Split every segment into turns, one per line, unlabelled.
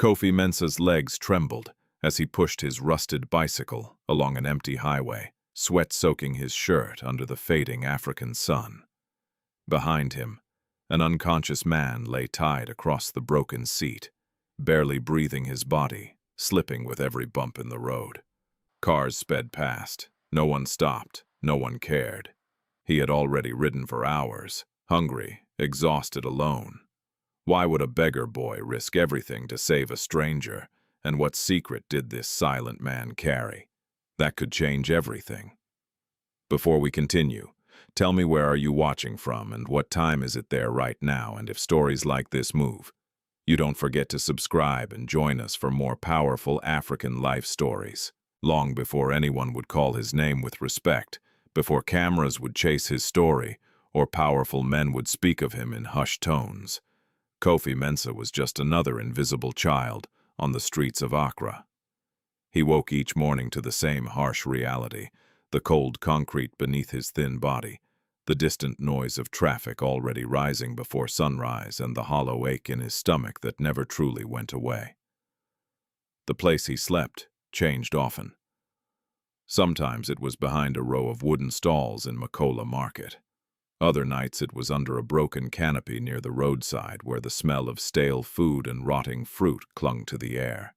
Kofi Mensah's legs trembled as he pushed his rusted bicycle along an empty highway, sweat soaking his shirt under the fading African sun. Behind him, an unconscious man lay tied across the broken seat, barely breathing his body, slipping with every bump in the road. Cars sped past. No one stopped. No one cared. He had already ridden for hours, hungry, exhausted, alone. Why would a beggar boy risk everything to save a stranger? And what secret did this silent man carry? That could change everything. Before we continue, tell me, where are you watching from and what time is it there right now, and if stories like this move you, don't forget to subscribe and join us for more powerful African life stories. Long before anyone would call his name with respect, before cameras would chase his story, or powerful men would speak of him in hushed tones, Kofi Mensah was just another invisible child on the streets of Accra. He woke each morning to the same harsh reality, the cold concrete beneath his thin body, the distant noise of traffic already rising before sunrise, and the hollow ache in his stomach that never truly went away. The place he slept changed often. Sometimes it was behind a row of wooden stalls in Makola Market. Other nights it was under a broken canopy near the roadside where the smell of stale food and rotting fruit clung to the air.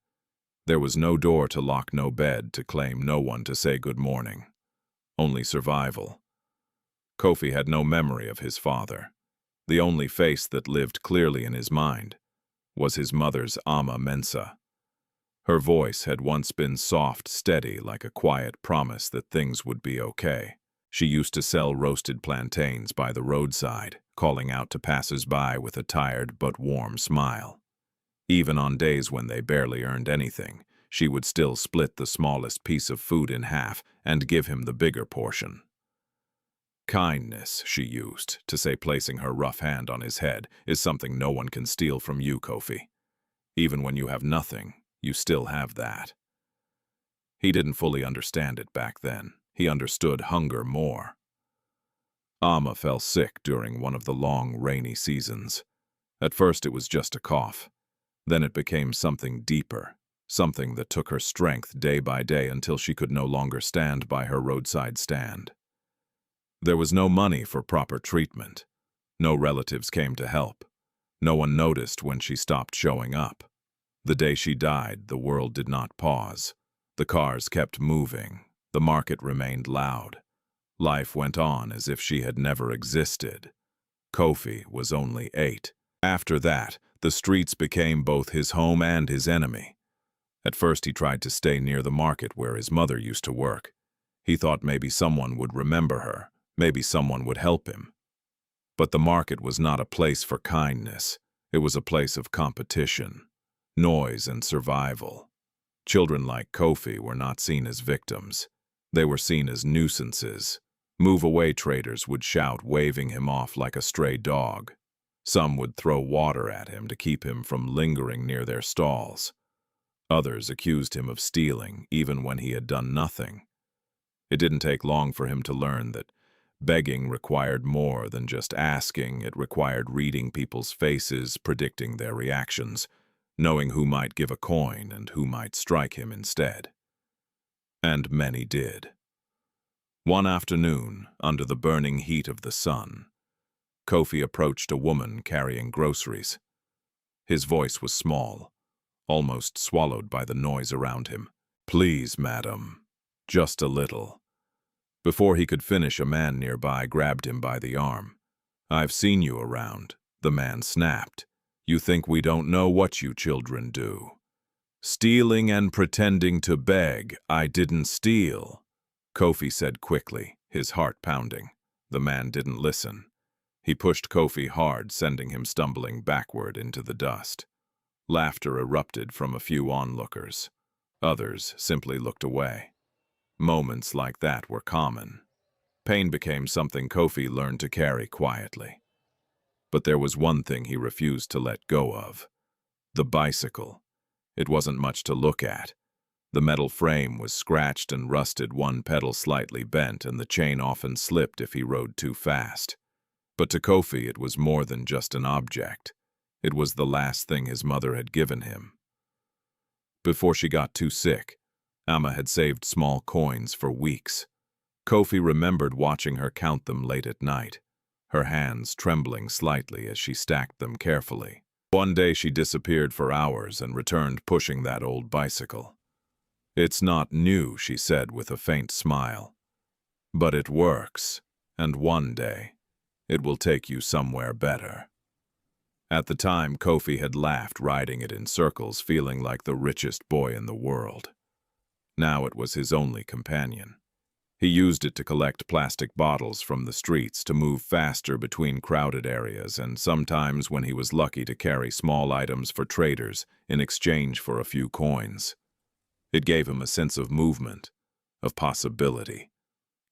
There was no door to lock, no bed to claim, no one to say good morning. Only survival. Kofi had no memory of his father. The only face that lived clearly in his mind was his mother's, Ama Mensah. Her voice had once been soft, steady, like a quiet promise that things would be okay. She used to sell roasted plantains by the roadside, calling out to passers-by with a tired but warm smile. Even on days when they barely earned anything, she would still split the smallest piece of food in half and give him the bigger portion. Kindness, she used to say, placing her rough hand on his head, is something no one can steal from you, Kofi. Even when you have nothing, you still have that. He didn't fully understand it back then. He understood hunger more. Ama fell sick during one of the long, rainy seasons. At first it was just a cough. Then it became something deeper, something that took her strength day by day until she could no longer stand by her roadside stand. There was no money for proper treatment. No relatives came to help. No one noticed when she stopped showing up. The day she died, the world did not pause. The cars kept moving. The market remained loud. Life went on as if she had never existed. Kofi was only 8. After that, the streets became both his home and his enemy. At first he tried to stay near the market where his mother used to work. He thought maybe someone would remember her, maybe someone would help him. But the market was not a place for kindness. It was a place of competition, noise, and survival. Children like Kofi were not seen as victims. They were seen as nuisances. Move-away traders would shout, waving him off like a stray dog. Some would throw water at him to keep him from lingering near their stalls. Others accused him of stealing, even when he had done nothing. It didn't take long for him to learn that begging required more than just asking. It required reading people's faces, predicting their reactions, knowing who might give a coin and who might strike him instead. And many did. One afternoon, under the burning heat of the sun, Kofi approached a woman carrying groceries. His voice was small, almost swallowed by the noise around him. "Please, madam, just a little." Before he could finish, a man nearby grabbed him by the arm. "I've seen you around," the man snapped. "You think we don't know what you children do. Stealing and pretending to beg." "I didn't steal," Kofi said quickly, his heart pounding. The man didn't listen. He pushed Kofi hard, sending him stumbling backward into the dust. Laughter erupted from a few onlookers. Others simply looked away. Moments like that were common. Pain became something Kofi learned to carry quietly. But there was one thing he refused to let go of: the bicycle. It wasn't much to look at. The metal frame was scratched and rusted, one pedal slightly bent, and the chain often slipped if he rode too fast. But to Kofi, it was more than just an object. It was the last thing his mother had given him. Before she got too sick, Amma had saved small coins for weeks. Kofi remembered watching her count them late at night, her hands trembling slightly as she stacked them carefully. One day she disappeared for hours and returned pushing that old bicycle. "It's not new," she said with a faint smile. "But it works, and one day, it will take you somewhere better." At the time, Kofi had laughed riding it in circles, feeling like the richest boy in the world. Now it was his only companion. He used it to collect plastic bottles from the streets, to move faster between crowded areas, and sometimes, when he was lucky, to carry small items for traders in exchange for a few coins. It gave him a sense of movement, of possibility,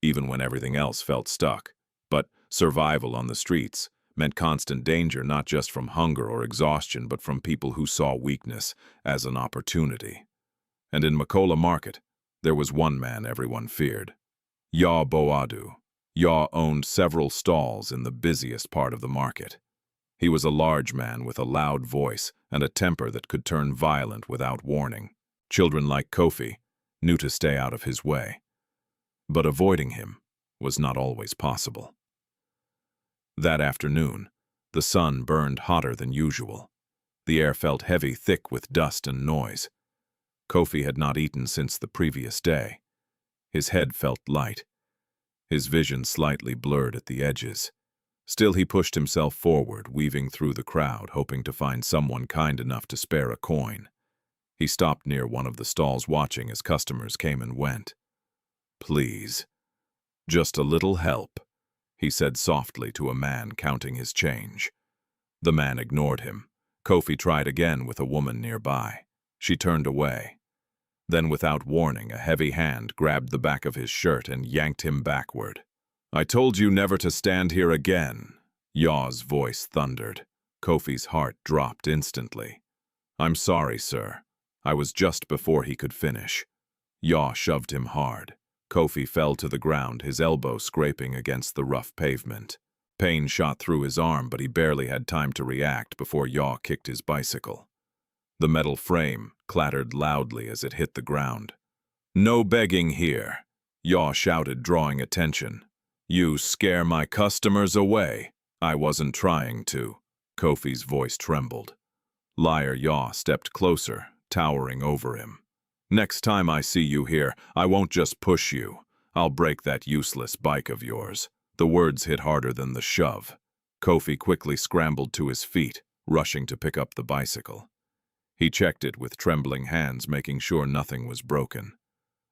even when everything else felt stuck. But survival on the streets meant constant danger, not just from hunger or exhaustion, but from people who saw weakness as an opportunity. And in Makola Market, there was one man everyone feared. Ya Boadu. Ya owned several stalls in the busiest part of the market. He was a large man with a loud voice and a temper that could turn violent without warning. Children like Kofi knew to stay out of his way. But avoiding him was not always possible. That afternoon, the sun burned hotter than usual. The air felt heavy, thick with dust and noise. Kofi had not eaten since the previous day. His head felt light, his vision slightly blurred at the edges. Still, he pushed himself forward, weaving through the crowd, hoping to find someone kind enough to spare a coin. He stopped near one of the stalls, watching as customers came and went. "Please, just a little help," he said softly to a man counting his change. The man ignored him. Kofi tried again with a woman nearby. She turned away. Then, without warning, a heavy hand grabbed the back of his shirt and yanked him backward. "I told you never to stand here again," Yaw's voice thundered. Kofi's heart dropped instantly. "I'm sorry, sir. I was just before he could finish." Yaw shoved him hard. Kofi fell to the ground, his elbow scraping against the rough pavement. Pain shot through his arm, but he barely had time to react before Yaw kicked his bicycle. The metal frame clattered loudly as it hit the ground. "No begging here," Yaw shouted, drawing attention. "You scare my customers away." "I wasn't trying to." Kofi's voice trembled. Liar Yaw stepped closer, towering over him. "Next time I see you here, I won't just push you. I'll break that useless bike of yours." The words hit harder than the shove. Kofi quickly scrambled to his feet, rushing to pick up the bicycle. He checked it with trembling hands, making sure nothing was broken.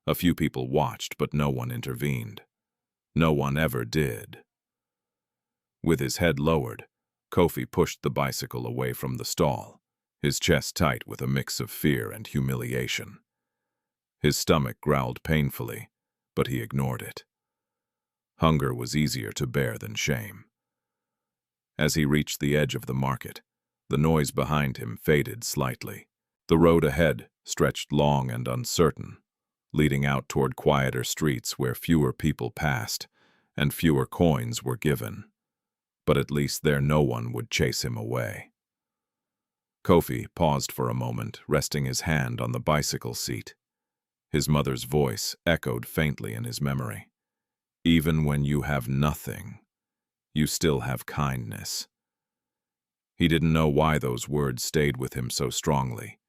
A few people watched, but no one intervened. No one ever did. With his head lowered, Kofi pushed the bicycle away from the stall, his chest tight with a mix of fear and humiliation. His stomach growled painfully, but he ignored it. Hunger was easier to bear than shame. As he reached the edge of the market, the noise behind him faded slightly. The road ahead stretched long and uncertain, leading out toward quieter streets where fewer people passed and fewer coins were given. But at least there no one would chase him away. Kofi paused for a moment, resting his hand on the bicycle seat. His mother's voice echoed faintly in his memory. "Even when you have nothing, you still have kindness." He didn't know why those words stayed with him so strongly.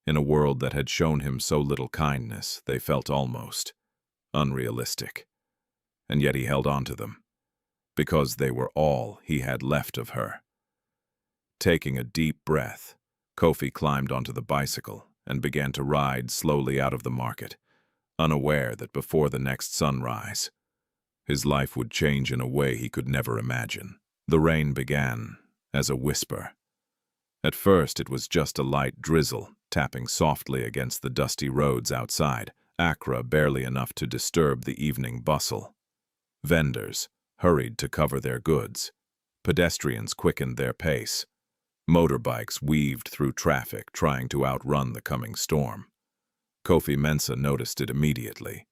In a world that had shown him so little kindness, they felt almost unrealistic. And yet he held on to them, because they were all he had left of her. Taking a deep breath, Kofi climbed onto the bicycle and began to ride slowly out of the market, unaware that before the next sunrise, his life would change in a way he could never imagine. The rain began as a whisper. At first, it was just a light drizzle, tapping softly against the dusty roads outside, Accra barely enough to disturb the evening bustle. Vendors hurried to cover their goods. Pedestrians quickened their pace. Motorbikes weaved through traffic, trying to outrun the coming storm. Kofi Mensah noticed it immediately.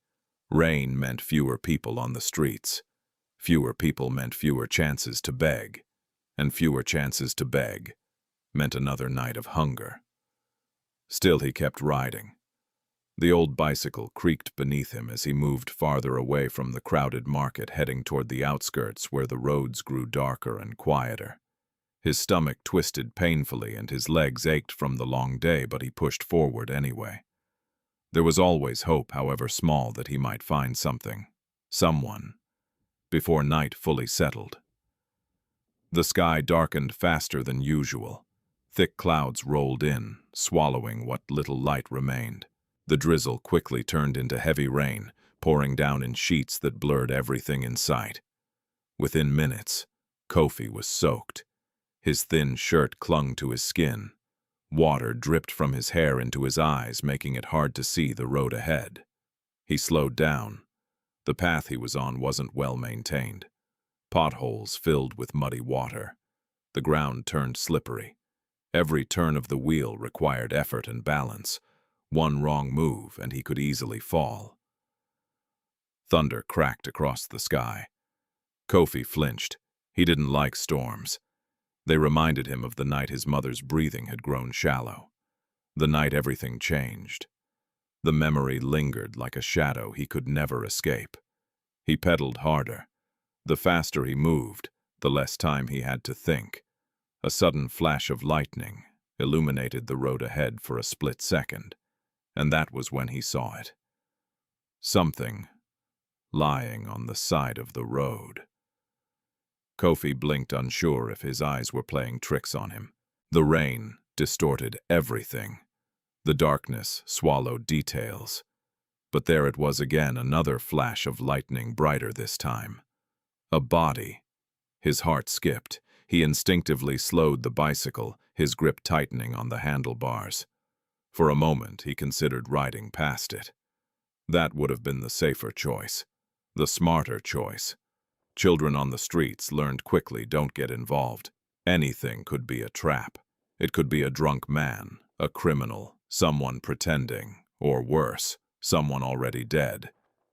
Rain meant fewer people on the streets. Fewer people meant fewer chances to beg. And fewer chances to beg meant another night of hunger. Still he kept riding. The old bicycle creaked beneath him as he moved farther away from the crowded market, heading toward the outskirts where the roads grew darker and quieter. His stomach twisted painfully and his legs ached from the long day, but he pushed forward anyway. There was always hope, however small, that he might find something, someone, before night fully settled. The sky darkened faster than usual. Thick clouds rolled in, swallowing what little light remained. The drizzle quickly turned into heavy rain, pouring down in sheets that blurred everything in sight. Within minutes, Kofi was soaked. His thin shirt clung to his skin. Water dripped from his hair into his eyes, making it hard to see the road ahead. He slowed down. The path he was on wasn't well maintained. Potholes filled with muddy water. The ground turned slippery. Every turn of the wheel required effort and balance. One wrong move, and he could easily fall. Thunder cracked across the sky. Kofi flinched. He didn't like storms. They reminded him of the night his mother's breathing had grown shallow. The night everything changed. The memory lingered like a shadow he could never escape. He pedaled harder. The faster he moved, the less time he had to think. A sudden flash of lightning illuminated the road ahead for a split second, and that was when he saw it. Something lying on the side of the road. Kofi blinked, unsure if his eyes were playing tricks on him. The rain distorted everything. The darkness swallowed details. But there it was again, another flash of lightning, brighter this time. A body. His heart skipped. He instinctively slowed the bicycle, his grip tightening on the handlebars. For a moment, he considered riding past it. That would have been the safer choice, the smarter choice. Children on the streets learned quickly, don't get involved. Anything could be a trap. It could be a drunk man, a criminal, someone pretending, or worse, someone already dead.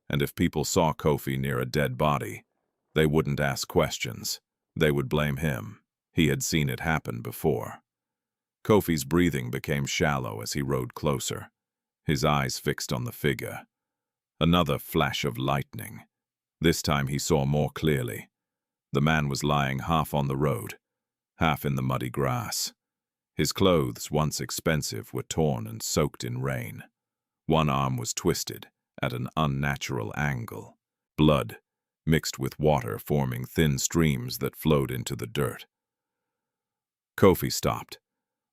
And if people saw Kofi near a dead body, they wouldn't ask questions. They would blame him. He had seen it happen before. Kofi's breathing became shallow as he rode closer, his eyes fixed on the figure. Another flash of lightning. This time he saw more clearly. The man was lying half on the road, half in the muddy grass. His clothes, once expensive, were torn and soaked in rain. One arm was twisted at an unnatural angle. Blood mixed with water, forming thin streams that flowed into the dirt. Kofi stopped.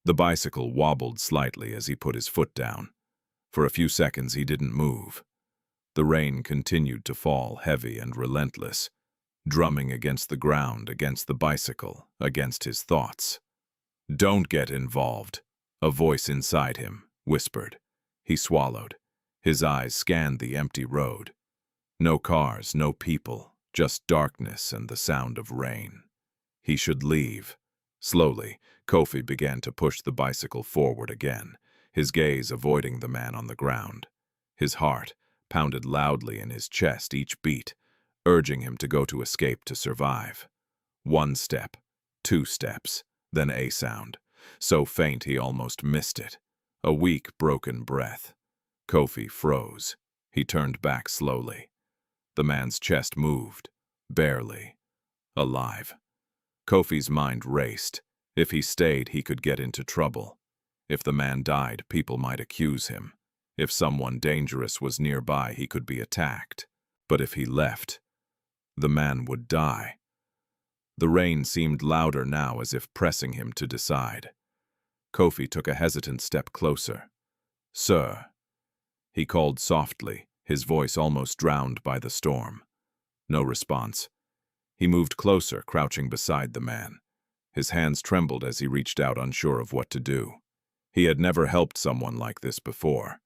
The bicycle wobbled slightly as he put his foot down. For a few seconds he didn't move. The rain continued to fall, heavy and relentless, drumming against the ground, against the bicycle, against his thoughts. "Don't get involved," a voice inside him whispered. He swallowed. His eyes scanned the empty road. No cars, no people, just darkness and the sound of rain. He should leave. Slowly, Kofi began to push the bicycle forward again, his gaze avoiding the man on the ground. His heart pounded loudly in his chest each beat, urging him to go to escape, to survive. One step, 2 steps, then a sound, so faint he almost missed it. A weak, broken breath. Kofi froze. He turned back slowly. The man's chest moved, barely. Alive. Kofi's mind raced. If he stayed, he could get into trouble. If the man died, people might accuse him. If someone dangerous was nearby, he could be attacked. But if he left, the man would die. The rain seemed louder now, as if pressing him to decide. Kofi took a hesitant step closer. "Sir," he called softly, his voice almost drowned by the storm. No response. He moved closer, crouching beside the man. His hands trembled as he reached out, unsure of what to do. He had never helped someone like this before.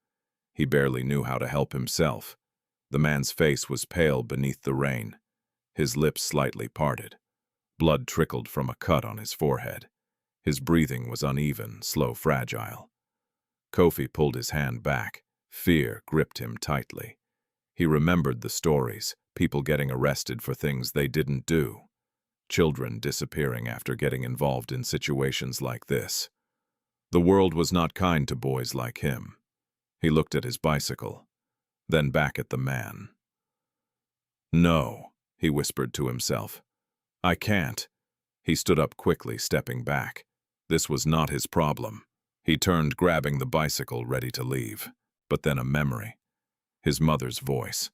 He barely knew how to help himself. The man's face was pale beneath the rain, his lips slightly parted. Blood trickled from a cut on his forehead. His breathing was uneven, slow, fragile. Kofi pulled his hand back. Fear gripped him tightly. He remembered the stories, people getting arrested for things they didn't do. Children disappearing after getting involved in situations like this. The world was not kind to boys like him. He looked at his bicycle, then back at the man. "No," he whispered to himself. "I can't." He stood up quickly, stepping back. This was not his problem. He turned, grabbing the bicycle, ready to leave. But then a memory. His mother's voice.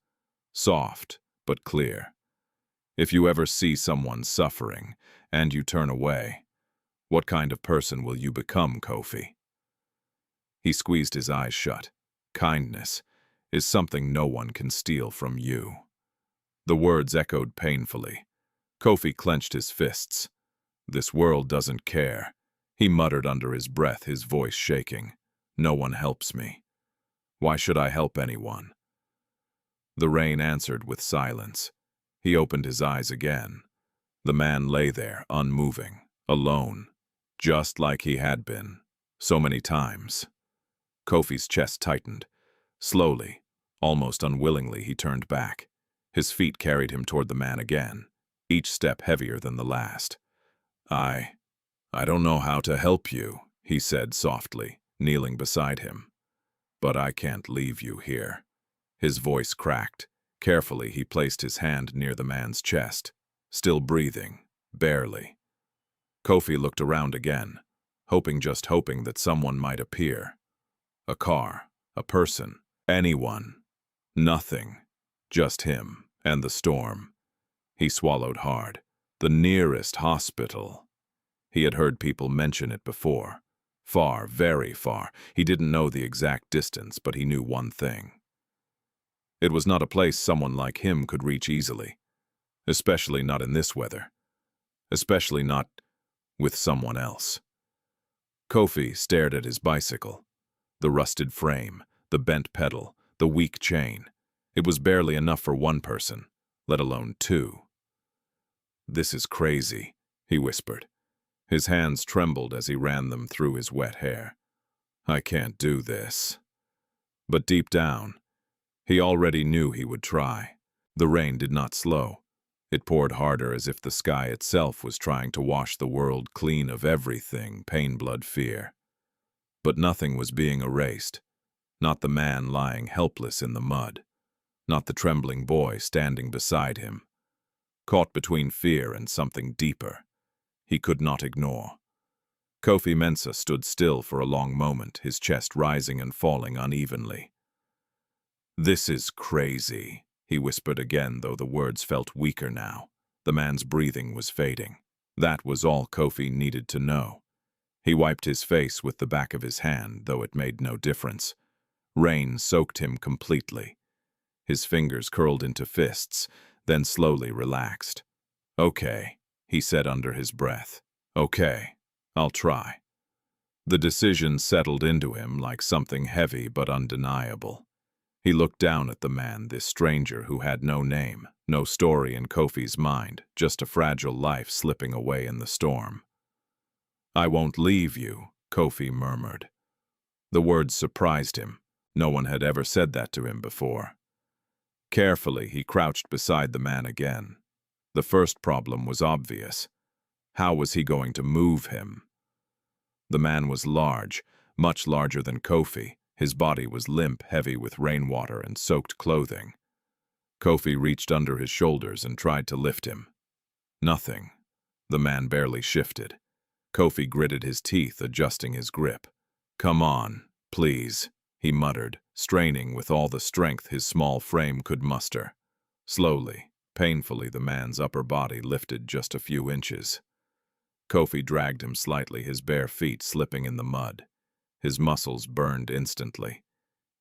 Soft, but clear. "If you ever see someone suffering, and you turn away, what kind of person will you become, Kofi?" He squeezed his eyes shut. "Kindness is something no one can steal from you." The words echoed painfully. Kofi clenched his fists. "This world doesn't care," he muttered under his breath, his voice shaking. "No one helps me. Why should I help anyone?" The rain answered with silence. He opened his eyes again. The man lay there, unmoving, alone, just like he had been, so many times. Kofi's chest tightened. Slowly, almost unwillingly, he turned back. His feet carried him toward the man again, each step heavier than the last. I don't know how to help you," he said softly, kneeling beside him. "But I can't leave you here." His voice cracked. Carefully, he placed his hand near the man's chest, still breathing, barely. Kofi looked around again, just hoping that someone might appear. A car, a person, anyone. Nothing. Just him and the storm. He swallowed hard. The nearest hospital. He had heard people mention it before. Far, very far. He didn't know the exact distance, but he knew one thing. It was not a place someone like him could reach easily. Especially not in this weather. Especially not with someone else. Kofi stared at his bicycle. The rusted frame, the bent pedal, the weak chain. It was barely enough for one person, let alone two. "This is crazy," he whispered. His hands trembled as he ran them through his wet hair. "I can't do this." But deep down, he already knew he would try. The rain did not slow. It poured harder, as if the sky itself was trying to wash the world clean of everything, pain, blood, fear. But nothing was being erased. Not the man lying helpless in the mud. Not the trembling boy standing beside him. Caught between fear and something deeper. He could not ignore. Kofi Mensah stood still for a long moment, his chest rising and falling unevenly. "This is crazy," he whispered again, though the words felt weaker now. The man's breathing was fading. That was all Kofi needed to know. He wiped his face with the back of his hand, though it made no difference. Rain soaked him completely. His fingers curled into fists, then slowly relaxed. "Okay," he said under his breath. "Okay, I'll try." The decision settled into him like something heavy but undeniable. He looked down at the man, this stranger who had no name, no story in Kofi's mind, just a fragile life slipping away in the storm. "I won't leave you," Kofi murmured. The words surprised him. No one had ever said that to him before. Carefully, he crouched beside the man again. The first problem was obvious. How was he going to move him? The man was large, much larger than Kofi. His body was limp, heavy with rainwater and soaked clothing. Kofi reached under his shoulders and tried to lift him. Nothing. The man barely shifted. Kofi gritted his teeth, adjusting his grip. "Come on, please," he muttered, straining with all the strength his small frame could muster. Slowly, painfully, the man's upper body lifted just a few inches. Kofi dragged him slightly, his bare feet slipping in the mud. His muscles burned instantly.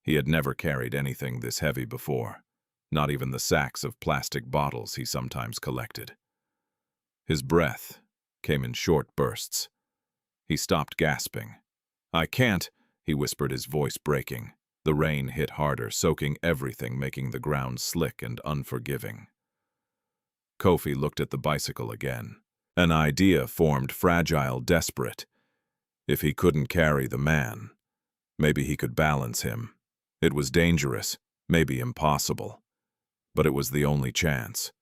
He had never carried anything this heavy before, not even the sacks of plastic bottles he sometimes collected. His breath came in short bursts. He stopped, gasping. "I can't," he whispered, his voice breaking. The rain hit harder, soaking everything, making the ground slick and unforgiving. Kofi looked at the bicycle again. An idea formed, fragile, desperate. If he couldn't carry the man, maybe he could balance him. It was dangerous, maybe impossible. But it was the only chance.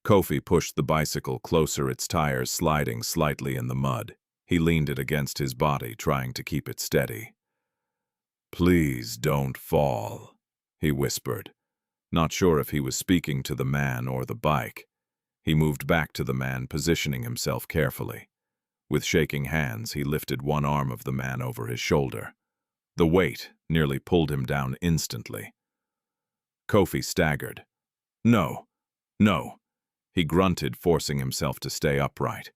Kofi pushed the bicycle closer, its tires sliding slightly in the mud. He leaned it against his body, trying to keep it steady. "Please don't fall," he whispered, not sure if he was speaking to the man or the bike. He moved back to the man, positioning himself carefully. With shaking hands, he lifted one arm of the man over his shoulder. The weight nearly pulled him down instantly. Kofi staggered. "No, no," he grunted, forcing himself to stay upright.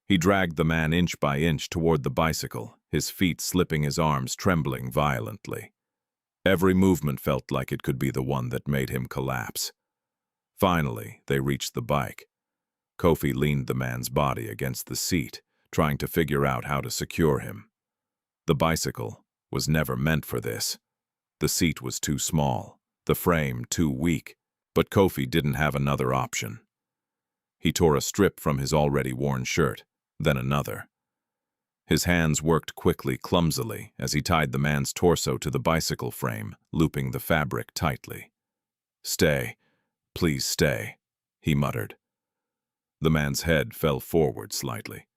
He dragged the man inch by inch toward the bicycle, his feet slipping, his arms trembling violently. Every movement felt like it could be the one that made him collapse. Finally, they reached the bike. Kofi leaned the man's body against the seat, trying to figure out how to secure him. The bicycle was never meant for this. The seat was too small, the frame too weak, but Kofi didn't have another option. He tore a strip from his already worn shirt, then another. His hands worked quickly, clumsily, as he tied the man's torso to the bicycle frame, looping the fabric tightly. "Stay, please stay," he muttered. The man's head fell forward slightly.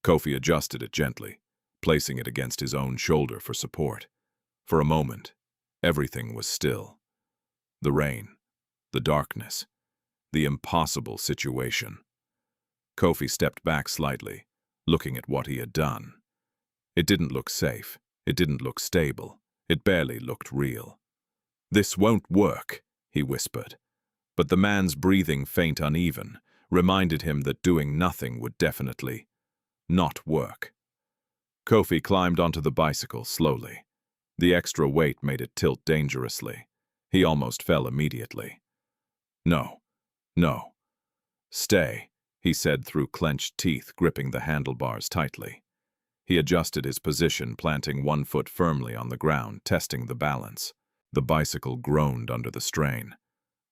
Kofi adjusted it gently, placing it against his own shoulder for support. For a moment, everything was still. The rain, the darkness, the impossible situation. Kofi stepped back slightly, looking at what he had done. It didn't look safe. It didn't look stable. It barely looked real. "This won't work," he whispered. But the man's breathing, faint, uneven, reminded him that doing nothing would definitely not work. Kofi climbed onto the bicycle slowly. The extra weight made it tilt dangerously. He almost fell immediately. "No, no. Stay," he said through clenched teeth, gripping the handlebars tightly. He adjusted his position, planting one foot firmly on the ground, testing the balance. The bicycle groaned under the strain.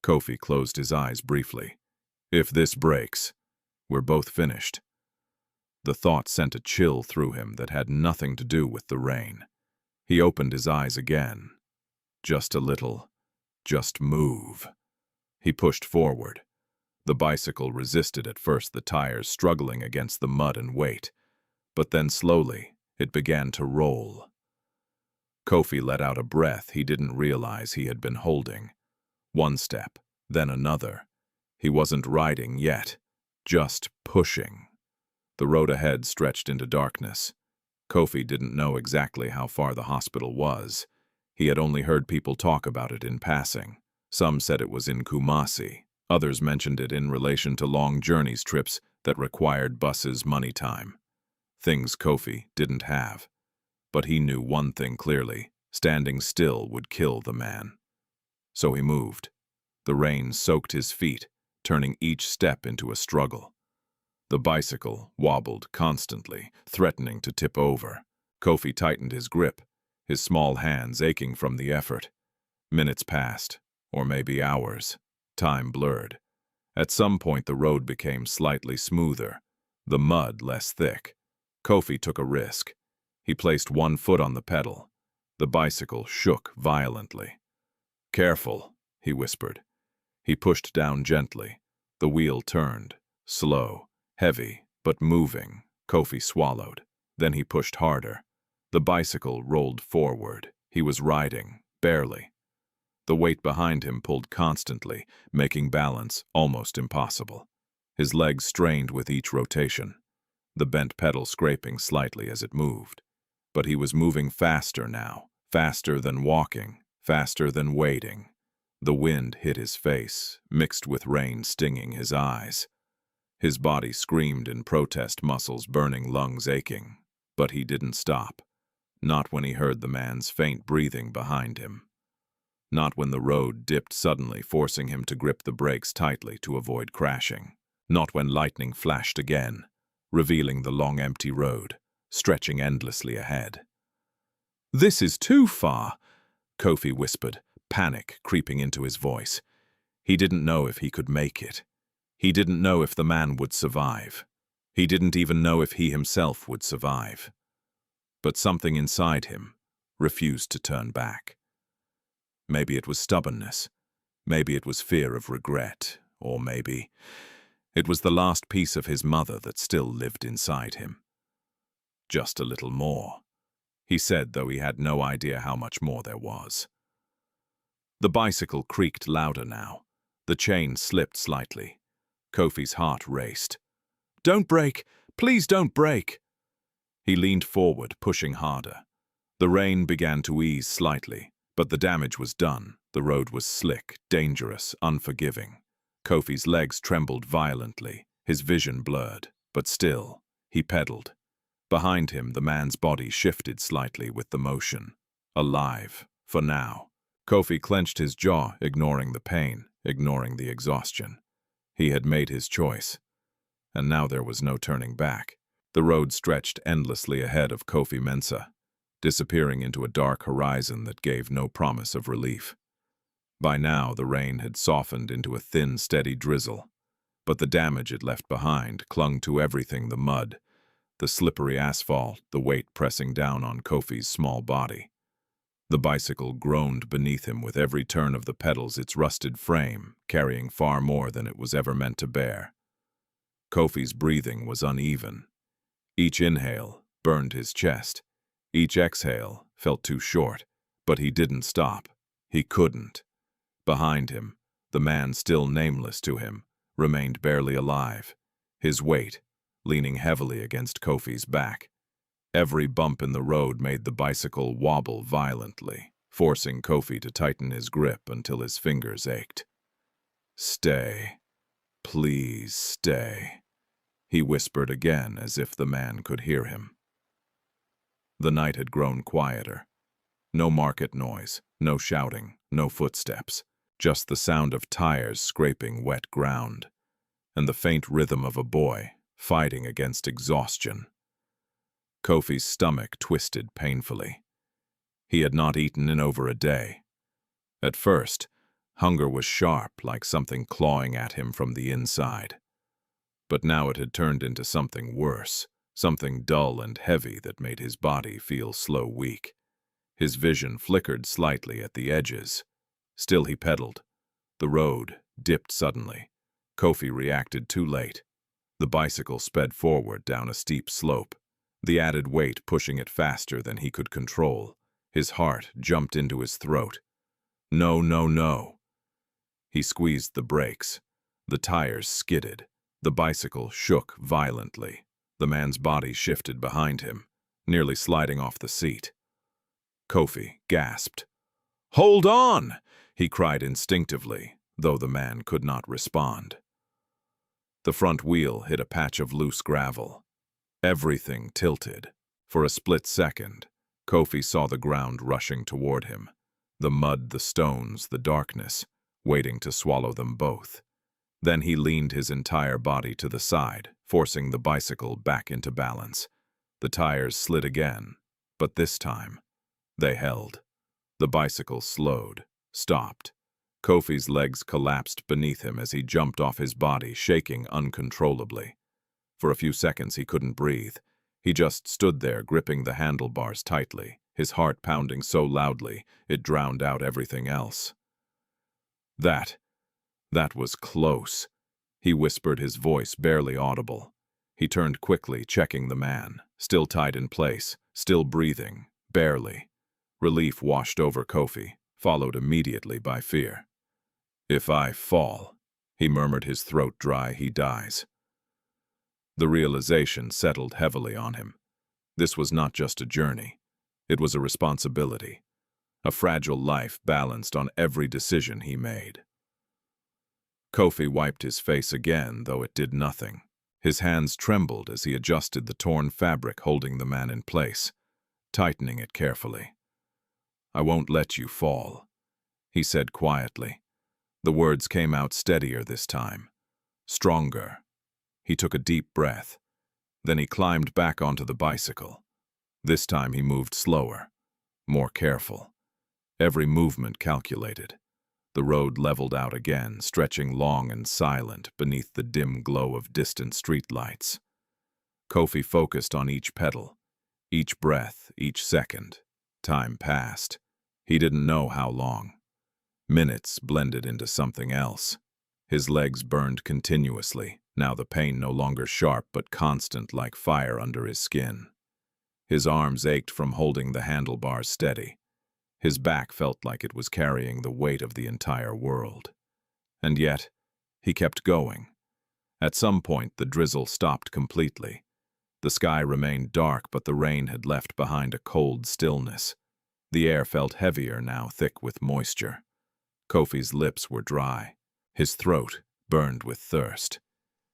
Kofi closed his eyes briefly. "If this breaks, we're both finished." The thought sent a chill through him that had nothing to do with the rain. He opened his eyes again. Just a little. Just move. He pushed forward. The bicycle resisted at first, the tires struggling against the mud and weight. But then slowly, it began to roll. Kofi let out a breath he didn't realize he had been holding. One step, then another. He wasn't riding yet, just pushing. The road ahead stretched into darkness. Kofi didn't know exactly how far the hospital was. He had only heard people talk about it in passing. Some said it was in Kumasi. Others mentioned it in relation to long journeys, trips that required buses, money, time. Things Kofi didn't have. But he knew one thing clearly: standing still would kill the man. So he moved. The rain soaked his feet, turning each step into a struggle. The bicycle wobbled constantly, threatening to tip over. Kofi tightened his grip, his small hands aching from the effort. Minutes passed, or maybe hours. Time blurred. At some point the road became slightly smoother, the mud less thick. Kofi took a risk. He placed one foot on the pedal. The bicycle shook violently. "Careful," he whispered. He pushed down gently. The wheel turned, slow, heavy, but moving. Kofi swallowed. Then he pushed harder. The bicycle rolled forward. He was riding, barely. The weight behind him pulled constantly, making balance almost impossible. His legs strained with each rotation, the bent pedal scraping slightly as it moved. But he was moving faster now, faster than walking, faster than waiting. The wind hit his face, mixed with rain stinging his eyes. His body screamed in protest, muscles burning, lungs aching. But he didn't stop. Not when he heard the man's faint breathing behind him. Not when the road dipped suddenly, forcing him to grip the brakes tightly to avoid crashing. Not when lightning flashed again, revealing the long empty road, stretching endlessly ahead. "This is too far," Kofi whispered, panic creeping into his voice. He didn't know if he could make it. He didn't know if the man would survive. He didn't even know if he himself would survive. But something inside him refused to turn back. Maybe it was stubbornness. Maybe it was fear of regret. Or maybe it was the last piece of his mother that still lived inside him. Just a little more, he said, though he had no idea how much more there was. The bicycle creaked louder now. The chain slipped slightly. Kofi's heart raced. "Don't brake! Please don't brake!" He leaned forward, pushing harder. The rain began to ease slightly, but the damage was done. The road was slick, dangerous, unforgiving. Kofi's legs trembled violently, his vision blurred, but still, he pedaled. Behind him, the man's body shifted slightly with the motion. Alive, for now. Kofi clenched his jaw, ignoring the pain, ignoring the exhaustion. He had made his choice, and now there was no turning back. The road stretched endlessly ahead of Kofi Mensah, disappearing into a dark horizon that gave no promise of relief. By now, the rain had softened into a thin, steady drizzle, but the damage it left behind clung to everything: the mud, the slippery asphalt, the weight pressing down on Kofi's small body. The bicycle groaned beneath him with every turn of the pedals, its rusted frame carrying far more than it was ever meant to bear. Kofi's breathing was uneven. Each inhale burned his chest. Each exhale felt too short, but he didn't stop. He couldn't. Behind him, the man, still nameless to him, remained barely alive, his weight leaning heavily against Kofi's back. Every bump in the road made the bicycle wobble violently, forcing Kofi to tighten his grip until his fingers ached. "Stay. Please stay," he whispered again, as if the man could hear him. The night had grown quieter. No market noise, no shouting, no footsteps, just the sound of tires scraping wet ground, and the faint rhythm of a boy fighting against exhaustion. Kofi's stomach twisted painfully. He had not eaten in over a day. At first, hunger was sharp, like something clawing at him from the inside. But now it had turned into something worse, something dull and heavy that made his body feel slow weak. His vision flickered slightly at the edges. Still he pedaled. The road dipped suddenly. Kofi reacted too late. The bicycle sped forward down a steep slope, the added weight pushing it faster than he could control. His heart jumped into his throat. No, no, no. He squeezed the brakes. The tires skidded. The bicycle shook violently. The man's body shifted behind him, nearly sliding off the seat. Kofi gasped. "Hold on!" he cried instinctively, though the man could not respond. The front wheel hit a patch of loose gravel. Everything tilted. For a split second, Kofi saw the ground rushing toward him. The mud, the stones, the darkness, waiting to swallow them both. Then he leaned his entire body to the side, forcing the bicycle back into balance. The tires slid again, but this time, they held. The bicycle slowed, stopped. Kofi's legs collapsed beneath him as he jumped off his body, shaking uncontrollably. For a few seconds he couldn't breathe. He just stood there, gripping the handlebars tightly, his heart pounding so loudly it drowned out everything else. That was close, he whispered, his voice barely audible. He turned quickly, checking the man, still tied in place, still breathing, barely. Relief washed over Kofi, followed immediately by fear. "If I fall," he murmured, his throat dry, "he dies." The realization settled heavily on him. This was not just a journey. It was a responsibility. A fragile life balanced on every decision he made. Kofi wiped his face again, though it did nothing. His hands trembled as he adjusted the torn fabric holding the man in place, tightening it carefully. "I won't let you fall," he said quietly. The words came out steadier this time, stronger. He took a deep breath. Then he climbed back onto the bicycle. This time he moved slower, more careful. Every movement calculated. The road leveled out again, stretching long and silent beneath the dim glow of distant streetlights. Kofi focused on each pedal, each breath, each second. Time passed. He didn't know how long. Minutes blended into something else. His legs burned continuously, now the pain no longer sharp but constant like fire under his skin. His arms ached from holding the handlebars steady. His back felt like it was carrying the weight of the entire world. And yet, he kept going. At some point, the drizzle stopped completely. The sky remained dark, but the rain had left behind a cold stillness. The air felt heavier now, thick with moisture. Kofi's lips were dry. His throat burned with thirst.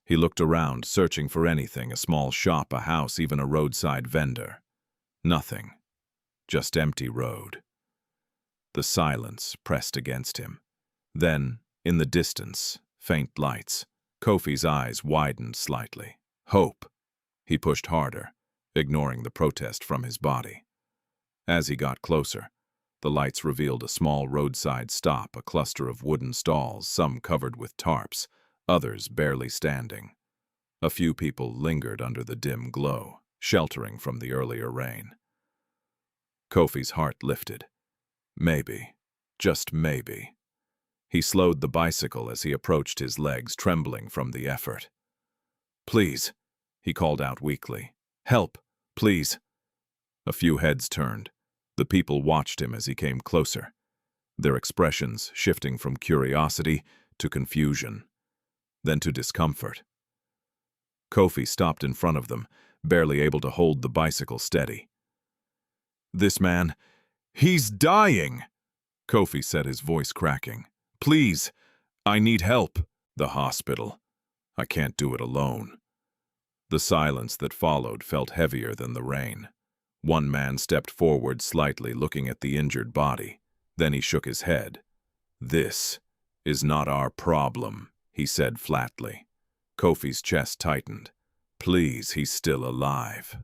He looked around, searching for anything, a small shop, a house, even a roadside vendor. Nothing. Just empty road. The silence pressed against him. Then, in the distance, faint lights. Kofi's eyes widened slightly. Hope. He pushed harder, ignoring the protest from his body. As he got closer, the lights revealed a small roadside stop, a cluster of wooden stalls, some covered with tarps, others barely standing. A few people lingered under the dim glow, sheltering from the earlier rain. Kofi's heart lifted. Maybe, just maybe. He slowed the bicycle as he approached, his legs trembling from the effort. "Please," he called out weakly. "Help, please." A few heads turned. The people watched him as he came closer, their expressions shifting from curiosity to confusion, then to discomfort. Kofi stopped in front of them, barely able to hold the bicycle steady. "This man, he's dying," Kofi said, his voice cracking. "Please, I need help." "The hospital. I can't do it alone." The silence that followed felt heavier than the rain. One man stepped forward slightly, looking at the injured body. Then he shook his head. "This is not our problem," he said flatly. Kofi's chest tightened. "Please, he's still alive."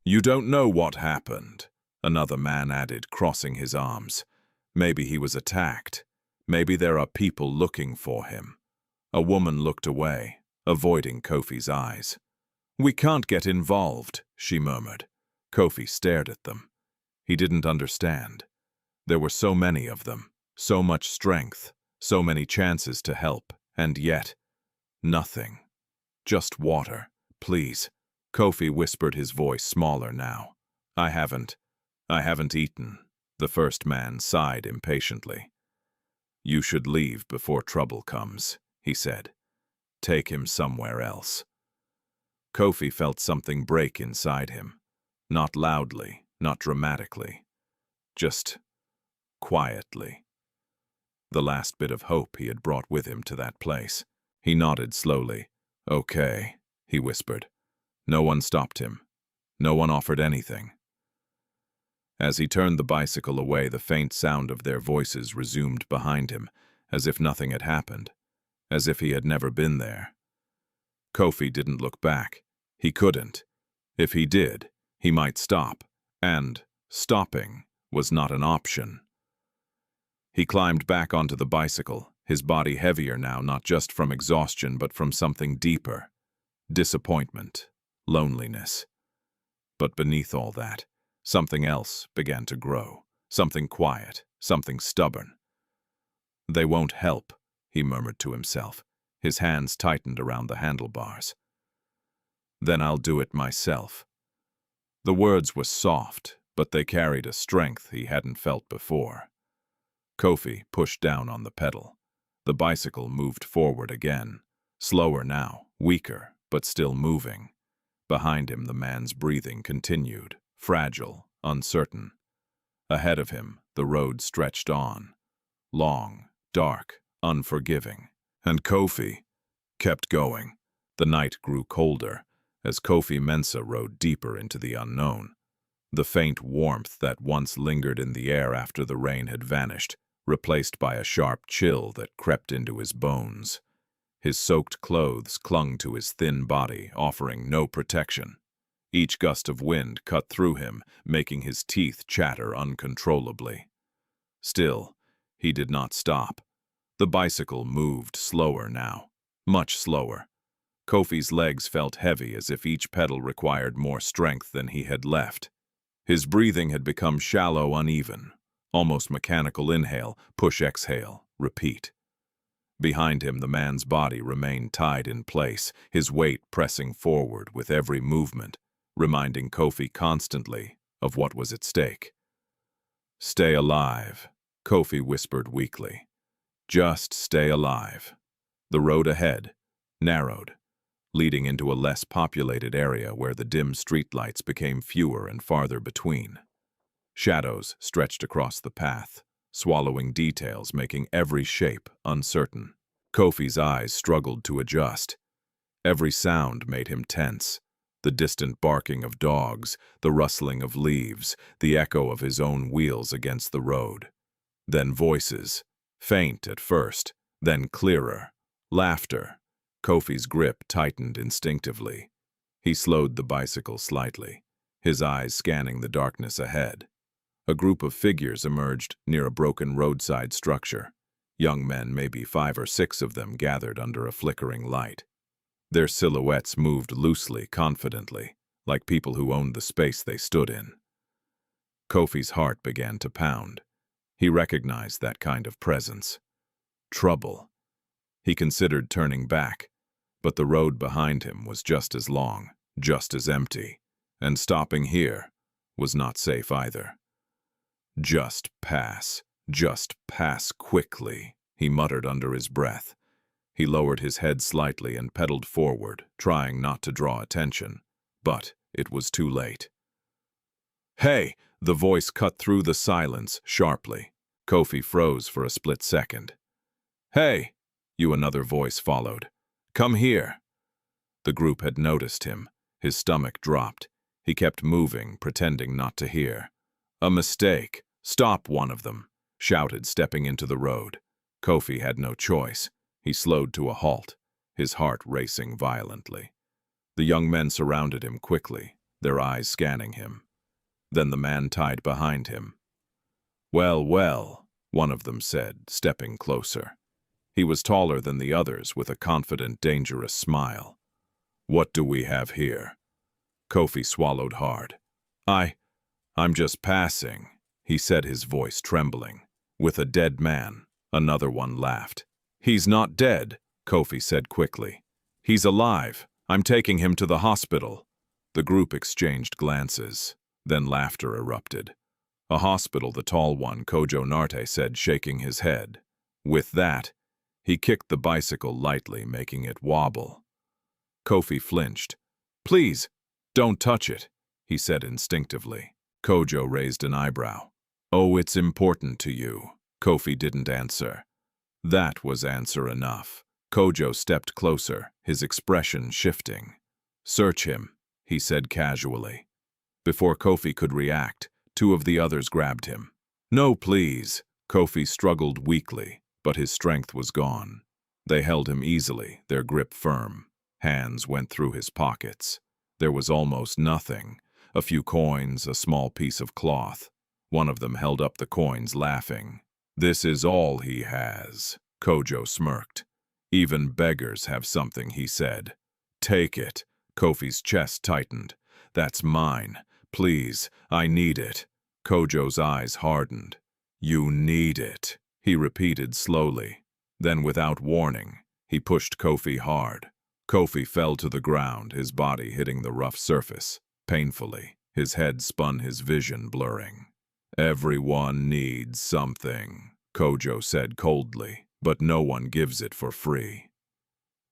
"You don't know what happened," another man added, crossing his arms. "Maybe he was attacked. Maybe there are people looking for him." A woman looked away, avoiding Kofi's eyes. "We can't get involved," she murmured. Kofi stared at them. He didn't understand. There were so many of them, so much strength, so many chances to help, and yet, nothing. "Just water, please." Kofi whispered, his voice smaller now. I haven't eaten." The first man sighed impatiently. "You should leave before trouble comes," he said. "Take him somewhere else." Kofi felt something break inside him. Not loudly, not dramatically. Just quietly. The last bit of hope he had brought with him to that place. He nodded slowly. "Okay," he whispered. No one stopped him. No one offered anything. As he turned the bicycle away, the faint sound of their voices resumed behind him, as if nothing had happened, as if he had never been there. Kofi didn't look back. He couldn't. If he did, he might stop, and stopping was not an option. He climbed back onto the bicycle, his body heavier now, not just from exhaustion, but from something deeper. Disappointment, loneliness. But beneath all that, something else began to grow, something quiet, something stubborn. "They won't help," he murmured to himself. His hands tightened around the handlebars. "Then I'll do it myself." The words were soft, but they carried a strength he hadn't felt before. Kofi pushed down on the pedal. The bicycle moved forward again, slower now, weaker, but still moving. Behind him, the man's breathing continued, fragile, uncertain. Ahead of him, the road stretched on, long, dark, unforgiving. And Kofi kept going. The night grew colder as Kofi Mensah rode deeper into the unknown. The faint warmth that once lingered in the air after the rain had vanished, replaced by a sharp chill that crept into his bones. His soaked clothes clung to his thin body, offering no protection. Each gust of wind cut through him, making his teeth chatter uncontrollably. Still, he did not stop. The bicycle moved slower now, much slower. Kofi's legs felt heavy, as if each pedal required more strength than he had left. His breathing had become shallow, uneven, almost mechanical. Inhale, push, exhale, repeat. Behind him, the man's body remained tied in place, his weight pressing forward with every movement. reminding Kofi constantly of what was at stake. "Stay alive," Kofi whispered weakly. "Just stay alive." The road ahead narrowed, leading into a less populated area where the dim streetlights became fewer and farther between. Shadows stretched across the path, swallowing details, making every shape uncertain. Kofi's eyes struggled to adjust. Every sound made him tense. The distant barking of dogs, the rustling of leaves, the echo of his own wheels against the road. Then voices, faint at first, then clearer. Laughter. Kofi's grip tightened instinctively. He slowed the bicycle slightly, his eyes scanning the darkness ahead. A group of figures emerged near a broken roadside structure. Young men, maybe 5 or 6 of them, gathered under a flickering light. Their silhouettes moved loosely, confidently, like people who owned the space they stood in. Kofi's heart began to pound. He recognized that kind of presence. Trouble. He considered turning back, but the road behind him was just as long, just as empty, and stopping here was not safe either. Just pass quickly," he muttered under his breath. He lowered his head slightly and pedaled forward, trying not to draw attention. But it was too late. "Hey!" The voice cut through the silence sharply. Kofi froze for a split second. "Hey!" Another voice followed. "Come here." The group had noticed him. His stomach dropped. He kept moving, pretending not to hear. "A mistake. Stop," one of them shouted, stepping into the road. Kofi had no choice. He slowed to a halt, his heart racing violently. The young men surrounded him quickly, their eyes scanning him. Then the man tied behind him. "Well, well," one of them said, stepping closer. He was taller than the others, with a confident, dangerous smile. "What do we have here?" Kofi swallowed hard. I'm just passing," he said, his voice trembling. "With a dead man." Another one laughed. "He's not dead," Kofi said quickly. "He's alive. I'm taking him to the hospital." The group exchanged glances. Then laughter erupted. "A hospital," the tall one, Kojo Narte, said, shaking his head. With that, he kicked the bicycle lightly, making it wobble. Kofi flinched. "Please, don't touch it," he said instinctively. Kojo raised an eyebrow. "Oh, it's important to you." Kofi didn't answer. That was answer enough. Kojo stepped closer, his expression shifting. "Search him," he said casually. Before Kofi could react, 2 of the others grabbed him. "No, please." Kofi struggled weakly, but his strength was gone. They held him easily, their grip firm. Hands went through his pockets. There was almost nothing. A few coins, a small piece of cloth. One of them held up the coins, laughing. "This is all he has," Kojo smirked. "Even beggars have something," he said. "Take it." Kofi's chest tightened. "That's mine. Please, I need it." Kojo's eyes hardened. "You need it," he repeated slowly. Then, without warning, he pushed Kofi hard. Kofi fell to the ground, his body hitting the rough surface. Painfully, his head spun, his vision blurring. "Everyone needs something," Kojo said coldly, "but no one gives it for free."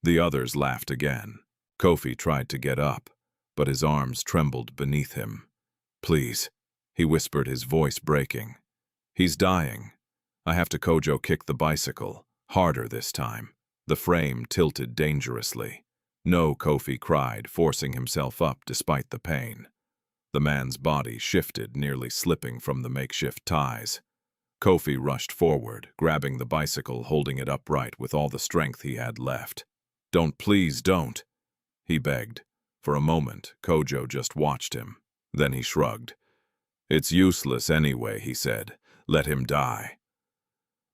The others laughed again. Kofi tried to get up, but his arms trembled beneath him. "Please," he whispered, his voice breaking. "He's dying." "I have to." Kojo kicked the bicycle, harder this time. The frame tilted dangerously. "No," Kofi cried, forcing himself up despite the pain. The man's body shifted, nearly slipping from the makeshift ties. Kofi rushed forward, grabbing the bicycle, holding it upright with all the strength he had left. "Don't, please don't," he begged. For a moment, Kojo just watched him. Then he shrugged. "It's useless anyway," he said. "Let him die."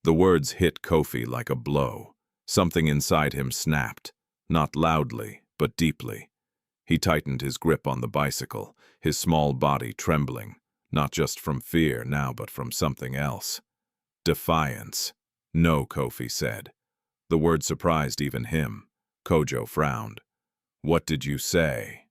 The words hit Kofi like a blow. Something inside him snapped, not loudly, but deeply. He tightened his grip on the bicycle, his small body trembling, not just from fear now, but from something else. Defiance. "No," Kofi said. The word surprised even him. Kojo frowned. "What did you say?"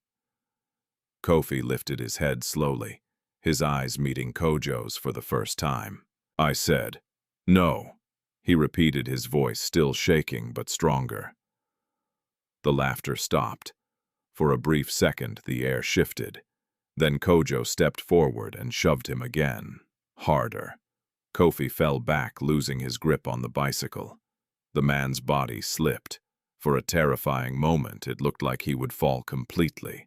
Kofi lifted his head slowly, his eyes meeting Kojo's for the first time. I said, "No." He repeated, his voice still shaking but stronger. The laughter stopped. For a brief second, the air shifted. Then Kojo stepped forward and shoved him again, harder. Kofi fell back, losing his grip on the bicycle. The man's body slipped. For a terrifying moment, it looked like he would fall completely.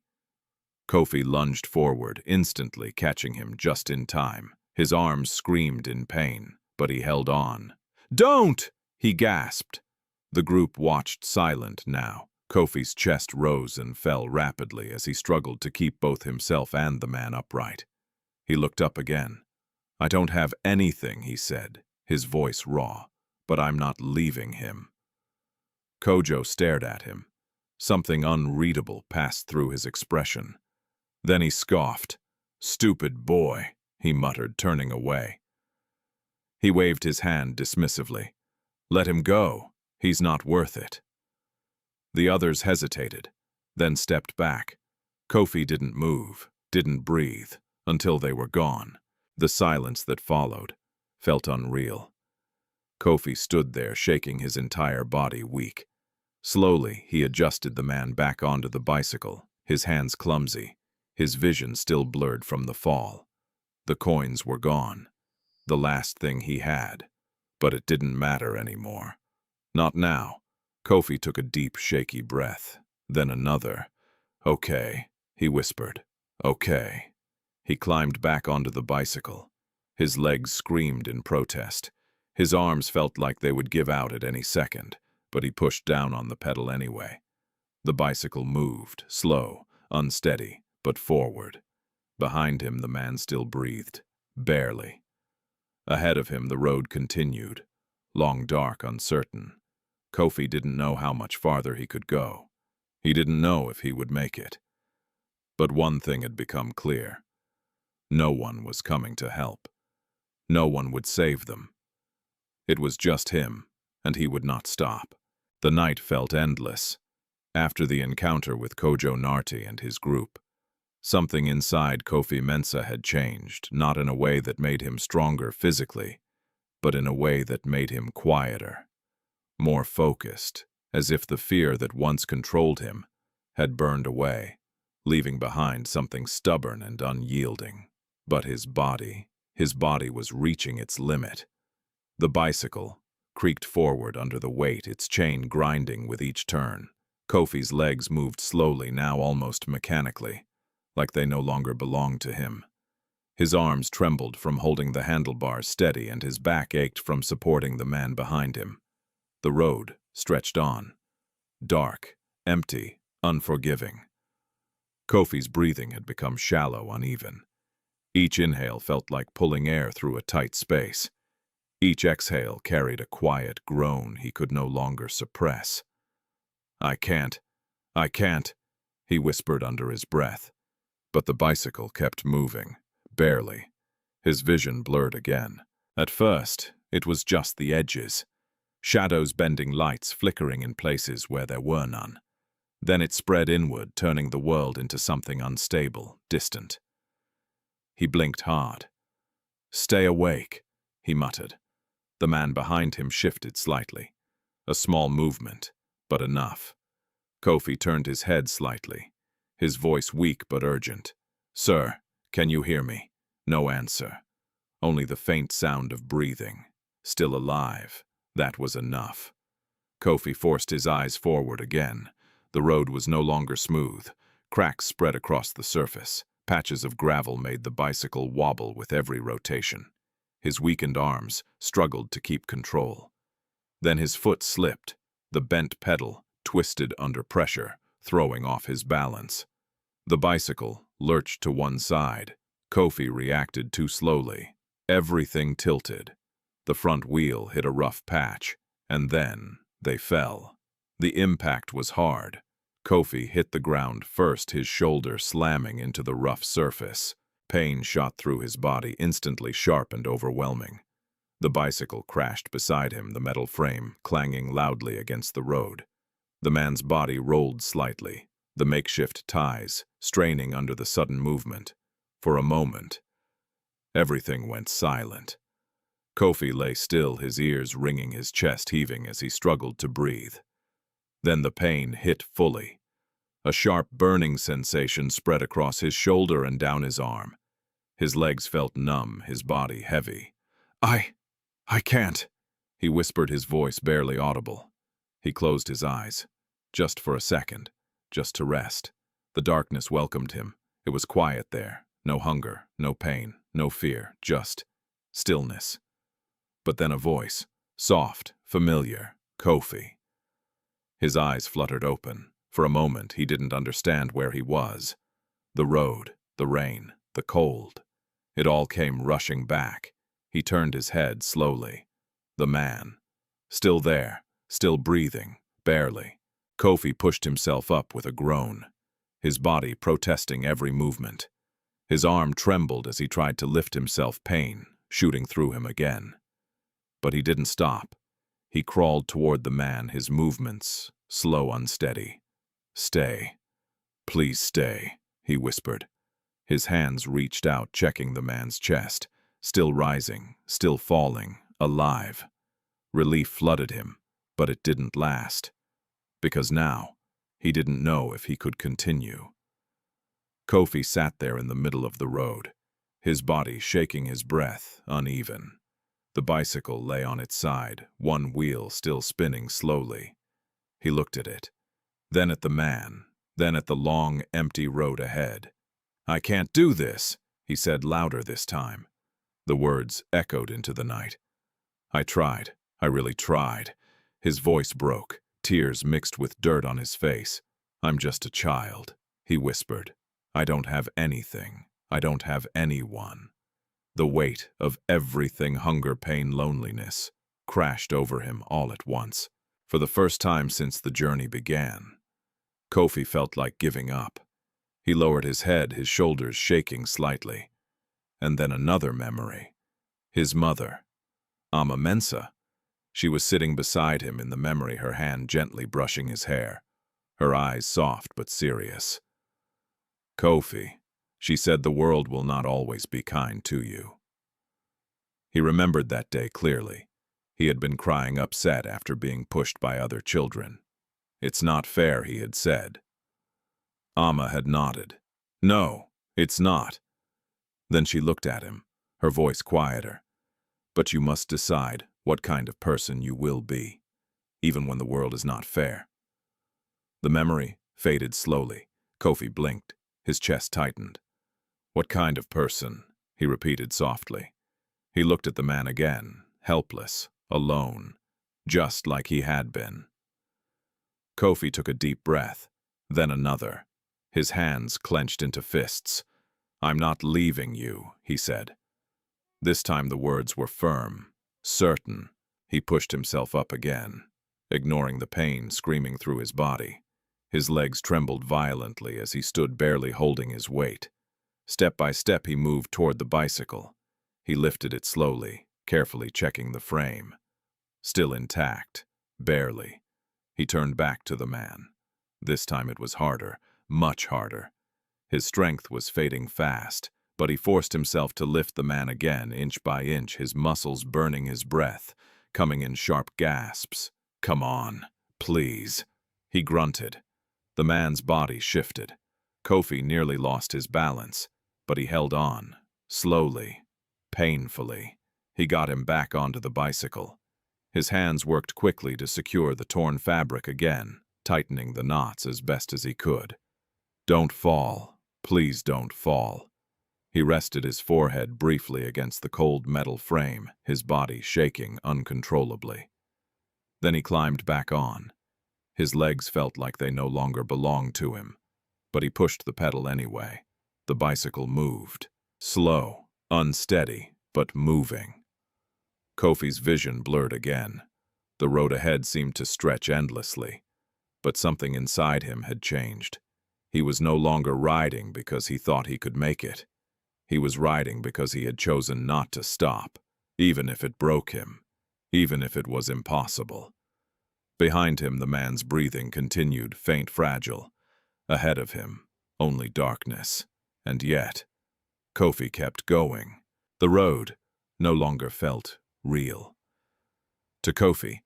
Kofi lunged forward, instantly catching him just in time. His arms screamed in pain, but he held on. "Don't!" he gasped. The group watched silent now. Kofi's chest rose and fell rapidly as he struggled to keep both himself and the man upright. He looked up again. "I don't have anything," he said, his voice raw, "but I'm not leaving him." Kojo stared at him. Something unreadable passed through his expression. Then he scoffed. "Stupid boy," he muttered, turning away. He waved his hand dismissively. "Let him go. He's not worth it." The others hesitated, then stepped back. Kofi didn't move, didn't breathe, until they were gone. The silence that followed felt unreal. Kofi stood there, shaking his entire body weak. Slowly, he adjusted the man back onto the bicycle, his hands clumsy, his vision still blurred from the fall. The coins were gone, the last thing he had. But it didn't matter anymore. Not now. Kofi took a deep, shaky breath, then another. "Okay," he whispered. "Okay." He climbed back onto the bicycle. His legs screamed in protest. His arms felt like they would give out at any second, but he pushed down on the pedal anyway. The bicycle moved, slow, unsteady, but forward. Behind him, the man still breathed, barely. Ahead of him, the road continued, long, dark, uncertain. Kofi didn't know how much farther he could go. He didn't know if he would make it. But one thing had become clear. No one was coming to help. No one would save them. It was just him, and he would not stop. The night felt endless. After the encounter with Kojo Narti and his group, something inside Kofi Mensah had changed, not in a way that made him stronger physically, but in a way that made him quieter, more focused, as if the fear that once controlled him had burned away, leaving behind something stubborn and unyielding. But his body was reaching its limit. The bicycle creaked forward under the weight, its chain grinding with each turn. Kofi's legs moved slowly, now almost mechanically, like they no longer belonged to him. His arms trembled from holding the handlebars steady, and his back ached from supporting the man behind him. The road stretched on, dark, empty, unforgiving. Kofi's breathing had become shallow, uneven. Each inhale felt like pulling air through a tight space. Each exhale carried a quiet groan he could no longer suppress. I can't," he whispered under his breath. But the bicycle kept moving, barely. His vision blurred again. At first, it was just the edges. Shadows bending lights flickering in places where there were none. Then it spread inward, turning the world into something unstable, distant. He blinked hard. "Stay awake," he muttered. The man behind him shifted slightly. A small movement, but enough. Kofi turned his head slightly, his voice weak but urgent. "Sir, can you hear me?" No answer. Only the faint sound of breathing. Still alive. That was enough. Kofi forced his eyes forward again. The road was no longer smooth. Cracks spread across the surface. Patches of gravel made the bicycle wobble with every rotation. His weakened arms struggled to keep control. Then his foot slipped. The bent pedal twisted under pressure, throwing off his balance. The bicycle lurched to one side. Kofi reacted too slowly. Everything tilted. The front wheel hit a rough patch, and then they fell. The impact was hard. Kofi hit the ground first, his shoulder slamming into the rough surface. Pain shot through his body, instantly sharp and overwhelming. The bicycle crashed beside him, the metal frame clanging loudly against the road. The man's body rolled slightly, the makeshift ties, straining under the sudden movement. For a moment, everything went silent. Kofi lay still, his ears ringing, his chest heaving as he struggled to breathe. Then the pain hit fully. A sharp burning sensation spread across his shoulder and down his arm. His legs felt numb, his body heavy. I can't," he whispered, his voice barely audible. He closed his eyes, just for a second, just to rest. The darkness welcomed him. It was quiet there. No hunger, no pain, no fear, just stillness. But then a voice, soft, familiar, "Kofi." His eyes fluttered open. For a moment, he didn't understand where he was. The road, the rain, the cold. It all came rushing back. He turned his head slowly. The man. Still there, still breathing, barely. Kofi pushed himself up with a groan, his body protesting every movement. His arm trembled as he tried to lift himself, pain shooting through him again. But he didn't stop. He crawled toward the man, his movements slow, unsteady. "Stay. Please stay," he whispered. His hands reached out, checking the man's chest, still rising, still falling, alive. Relief flooded him, but it didn't last. Because now, he didn't know if he could continue. Kofi sat there in the middle of the road, his body shaking, his breath uneven. The bicycle lay on its side, one wheel still spinning slowly. He looked at it, then at the man, then at the long, empty road ahead. "I can't do this," he said louder this time. The words echoed into the night. "I tried. I really tried." His voice broke, tears mixed with dirt on his face. "I'm just a child," he whispered. "I don't have anything. I don't have anyone." The weight of everything, hunger, pain, loneliness, crashed over him all at once. For the first time since the journey began, Kofi felt like giving up. He lowered his head, his shoulders shaking slightly. And then another memory. His mother, Kofi Mensah. She was sitting beside him in the memory, her hand gently brushing his hair, her eyes soft but serious. "Kofi," she said, "the world will not always be kind to you." He remembered that day clearly. He had been crying, upset after being pushed by other children. "It's not fair," he had said. Amma had nodded. "No, it's not." Then she looked at him, her voice quieter. "But you must decide what kind of person you will be, even when the world is not fair." The memory faded slowly. Kofi blinked, his chest tightened. "What kind of person?" he repeated softly. He looked at the man again, helpless, alone, just like he had been. Kofi took a deep breath, then another. His hands clenched into fists. "I'm not leaving you," he said. This time the words were firm, certain. He pushed himself up again, ignoring the pain screaming through his body. His legs trembled violently as he stood, barely holding his weight. Step by step he moved toward the bicycle. He lifted it slowly, carefully checking the frame. Still intact, barely. He turned back to the man. This time it was harder, much harder. His strength was fading fast, but he forced himself to lift the man again, inch by inch, his muscles burning, his breath coming in sharp gasps. "Come on, please," he grunted. The man's body shifted. Kofi nearly lost his balance, but he held on, slowly, painfully. He got him back onto the bicycle. His hands worked quickly to secure the torn fabric again, tightening the knots as best as he could. "Don't fall. Please don't fall." He rested his forehead briefly against the cold metal frame, his body shaking uncontrollably. Then he climbed back on. His legs felt like they no longer belonged to him, but he pushed the pedal anyway. The bicycle moved, slow, unsteady, but moving. Kofi's vision blurred again. The road ahead seemed to stretch endlessly, but something inside him had changed. He was no longer riding because he thought he could make it. He was riding because he had chosen not to stop, even if it broke him, even if it was impossible. Behind him, the man's breathing continued, faint, fragile. Ahead of him, only darkness. And yet, Kofi kept going. The road no longer felt real. To Kofi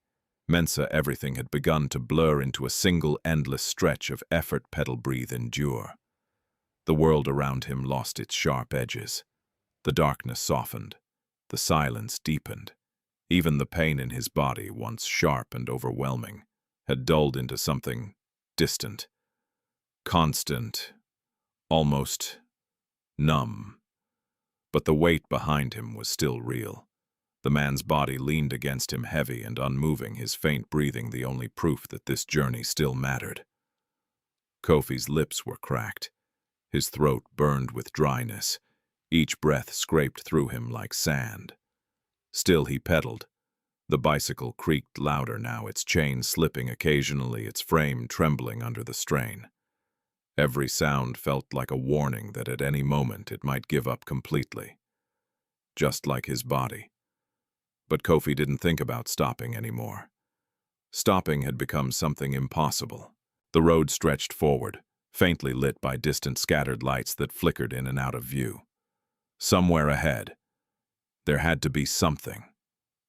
Mensah, everything had begun to blur into a single endless stretch of effort, pedal, breathe, endure. The world around him lost its sharp edges. The darkness softened. The silence deepened. Even the pain in his body, once sharp and overwhelming, had dulled into something distant, constant, almost numb. But the weight behind him was still real. The man's body leaned against him, heavy and unmoving, his faint breathing the only proof that this journey still mattered. Kofi's lips were cracked. His throat burned with dryness. Each breath scraped through him like sand. Still he pedaled. The bicycle creaked louder now, its chain slipping occasionally, its frame trembling under the strain. Every sound felt like a warning that at any moment it might give up completely. Just like his body. But Kofi didn't think about stopping anymore. Stopping had become something impossible. The road stretched forward, faintly lit by distant scattered lights that flickered in and out of view. Somewhere ahead, there had to be something.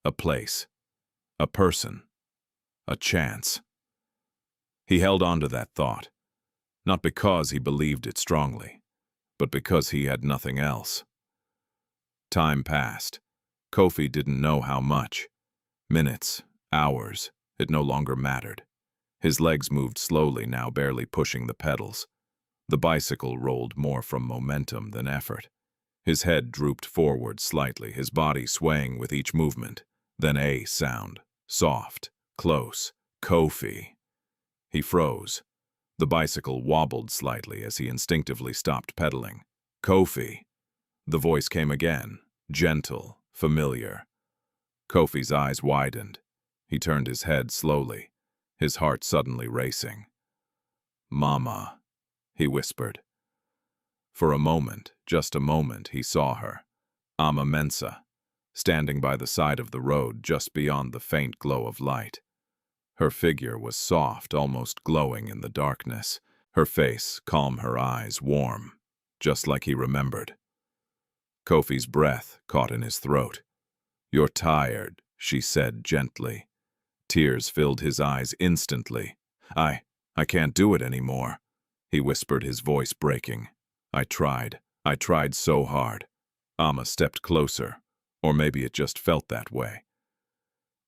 A place. A person. A chance. He held on to that thought, not because he believed it strongly, but because he had nothing else. Time passed. Kofi didn't know how much. Minutes, hours, it no longer mattered. His legs moved slowly now, barely pushing the pedals. The bicycle rolled more from momentum than effort. His head drooped forward slightly, his body swaying with each movement. Then a sound. Soft. Close. Kofi. He froze. The bicycle wobbled slightly as he instinctively stopped pedaling. Kofi. The voice came again. Gentle. Familiar. Kofi's eyes widened. He turned his head slowly, his heart suddenly racing. "Mama," he whispered. For a moment, just a moment, he saw her. Kofi Mensah, standing by the side of the road just beyond the faint glow of light. Her figure was soft, almost glowing in the darkness. Her face calm, her eyes warm, just like he remembered. Kofi's breath caught in his throat. "You're tired," she said gently. Tears filled his eyes instantly. I can't do it anymore," he whispered, his voice breaking. I tried so hard." Amma stepped closer, or maybe it just felt that way.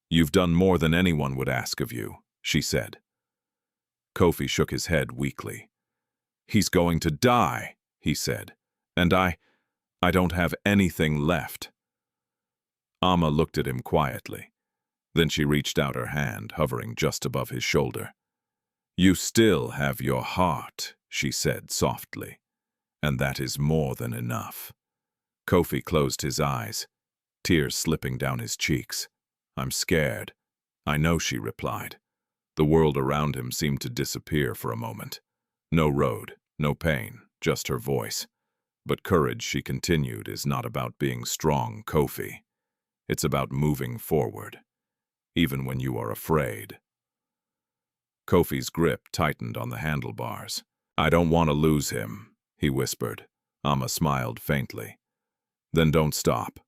"You've done more than anyone would ask of you," she said. Kofi shook his head weakly. "He's going to die," he said, "and I don't have anything left." Amma looked at him quietly. Then she reached out her hand, hovering just above his shoulder. "You still have your heart," she said softly, "and that is more than enough." Kofi closed his eyes, tears slipping down his cheeks. "I'm scared." "I know," she replied. The world around him seemed to disappear for a moment. No road, no pain, just her voice. "But courage," she continued, "is not about being strong, Kofi. It's about moving forward, even when you are afraid." Kofi's grip tightened on the handlebars. "I don't want to lose him," he whispered. Amma smiled faintly. "Then don't stop."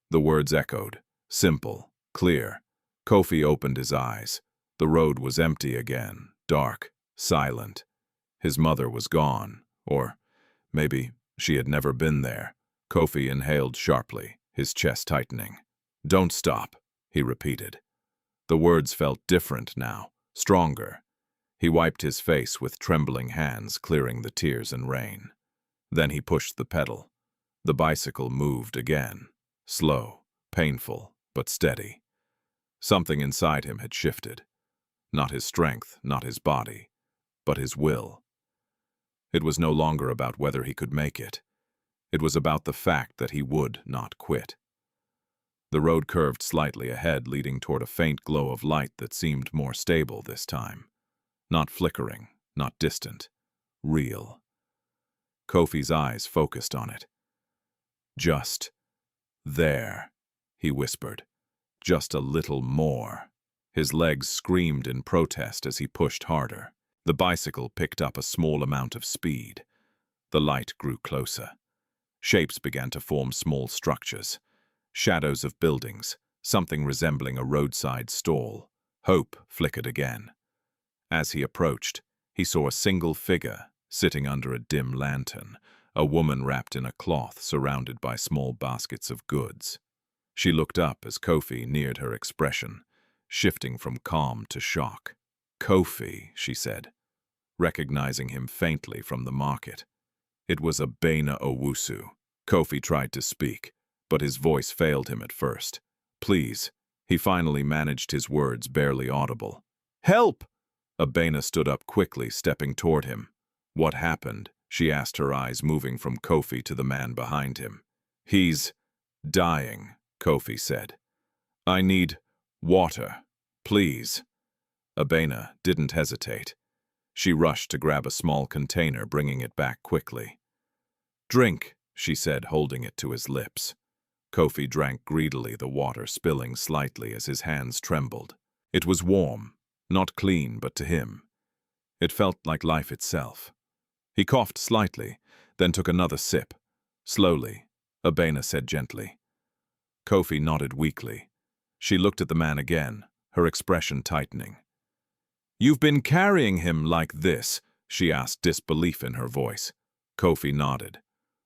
The words echoed, simple, clear. Kofi opened his eyes. The road was empty again, dark, silent. His mother was gone, or maybe she had never been there. Kofi inhaled sharply, his chest tightening. "Don't stop," he repeated. The words felt different now, stronger. He wiped his face with trembling hands, clearing the tears and rain. Then he pushed the pedal. The bicycle moved again, slow, painful, but steady. Something inside him had shifted. Not his strength, not his body, but his will. It was no longer about whether he could make it. It was about the fact that he would not quit. The road curved slightly ahead, leading toward a faint glow of light that seemed more stable this time. Not flickering, not distant. Real. Kofi's eyes focused on it. "Just there," he whispered. "Just a little more." His legs screamed in protest as he pushed harder. The bicycle picked up a small amount of speed. The light grew closer. Shapes began to form small structures. Shadows of buildings, something resembling a roadside stall. Hope flickered again. As he approached, he saw a single figure sitting under a dim lantern, a woman wrapped in a cloth surrounded by small baskets of goods. She looked up as Kofi neared her expression, shifting from calm to shock. "Kofi," she said, recognizing him faintly from the market. It was Abena Owusu. Kofi tried to speak, but his voice failed him at first. "Please," he finally managed his words barely audible. "Help!" Abena stood up quickly, stepping toward him. "What happened?" she asked, her eyes moving from Kofi to the man behind him. "He's dying," Kofi said. "I need water, please." Abena didn't hesitate. She rushed to grab a small container, bringing it back quickly. "Drink," she said, holding it to his lips. Kofi drank greedily, the water spilling slightly as his hands trembled. It was warm, not clean, but to him, it felt like life itself. He coughed slightly, then took another sip. Slowly, Abena said gently. Kofi nodded weakly. She looked at the man again, her expression tightening. "You've been carrying him like this?" she asked, disbelief in her voice. Kofi nodded.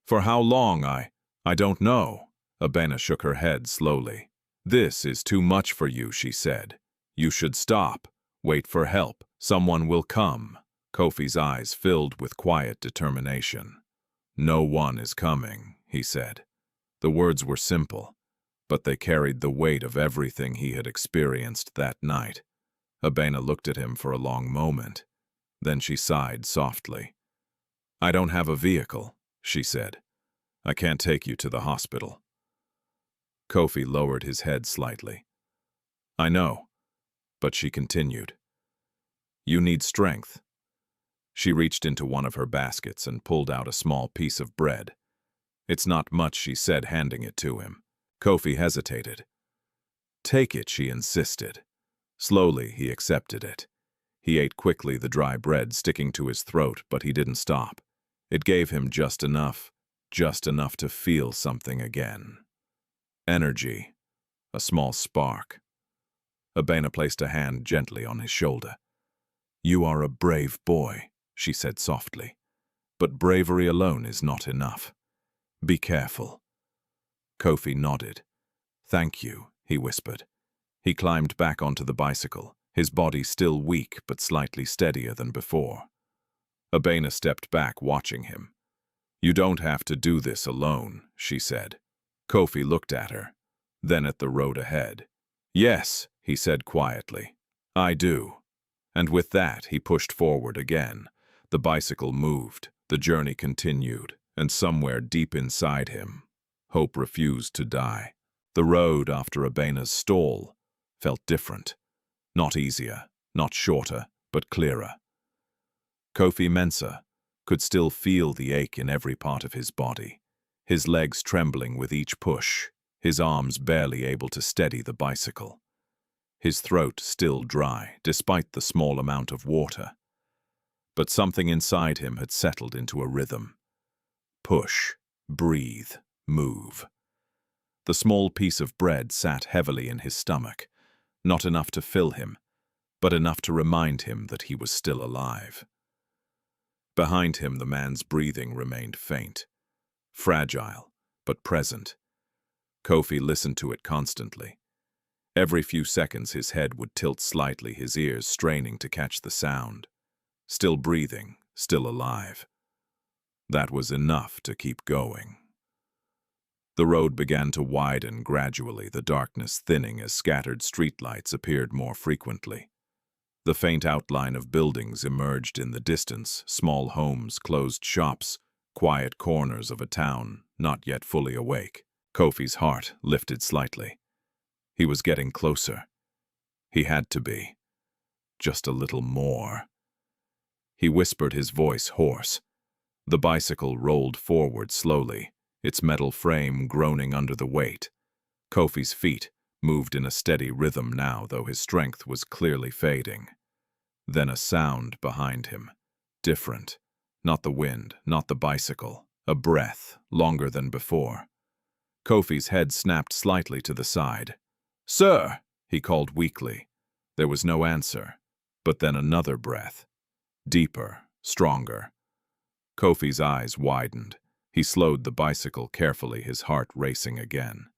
"For how long? I don't know." Abena shook her head slowly. "This is too much for you," she said. "You should stop. Wait for help. Someone will come." Kofi's eyes filled with quiet determination. "No one is coming," he said. The words were simple, but they carried the weight of everything he had experienced that night. Abena looked at him for a long moment. Then she sighed softly. "I don't have a vehicle," she said. "I can't take you to the hospital." Kofi lowered his head slightly. "I know," but she continued. "You need strength." She reached into one of her baskets and pulled out a small piece of bread. "It's not much," she said, handing it to him. Kofi hesitated. "Take it," she insisted. Slowly, he accepted it. He ate quickly, the dry bread sticking to his throat, but he didn't stop. It gave him just enough to feel something again. Energy, a small spark. Abena placed a hand gently on his shoulder. "You are a brave boy," she said softly. "But bravery alone is not enough. Be careful." Kofi nodded. "Thank you," he whispered. He climbed back onto the bicycle, his body still weak but slightly steadier than before. Abena stepped back, watching him. "You don't have to do this alone," she said. Kofi looked at her, then at the road ahead. "Yes," he said quietly. "I do." And with that, he pushed forward again. The bicycle moved, the journey continued, and somewhere deep inside him, hope refused to die. The road after Abena's stall felt different. Not easier, not shorter, but clearer. Kofi Mensah could still feel the ache in every part of his body, his legs trembling with each push, his arms barely able to steady the bicycle. His throat still dry, despite the small amount of water. But something inside him had settled into a rhythm. Push, breathe, move. The small piece of bread sat heavily in his stomach, not enough to fill him, but enough to remind him that he was still alive. Behind him, the man's breathing remained faint, fragile, but present. Kofi listened to it constantly. Every few seconds his head would tilt slightly, his ears straining to catch the sound. Still breathing, still alive. That was enough to keep going. The road began to widen gradually, the darkness thinning as scattered streetlights appeared more frequently. The faint outline of buildings emerged in the distance, small homes, closed shops, quiet corners of a town not yet fully awake. Kofi's heart lifted slightly. He was getting closer. He had to be. Just a little more. He whispered, his voice hoarse. The bicycle rolled forward slowly, its metal frame groaning under the weight. Kofi's feet moved in a steady rhythm now, though his strength was clearly fading. Then a sound behind him. Different. Not the wind, not the bicycle. A breath, longer than before. Kofi's head snapped slightly to the side. "Sir!" he called weakly. There was no answer. But then another breath. Deeper, stronger. Kofi's eyes widened. He slowed the bicycle carefully, his heart racing again.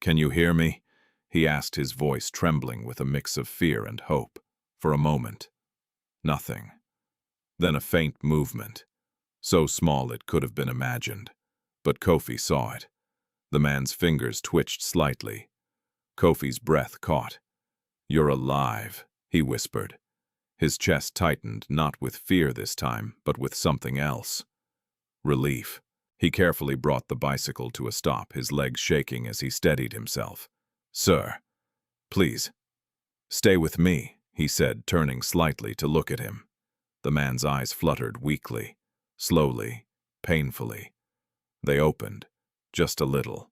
"Can you hear me?" he asked, his voice trembling with a mix of fear and hope. For a moment. Nothing. Then a faint movement. So small it could have been imagined. But Kofi saw it. The man's fingers twitched slightly. Kofi's breath caught. "You're alive," he whispered. His chest tightened, not with fear this time, but with something else. Relief. He carefully brought the bicycle to a stop, his legs shaking as he steadied himself. "Sir, please, stay with me," he said, turning slightly to look at him. The man's eyes fluttered weakly, slowly, painfully. They opened, just a little.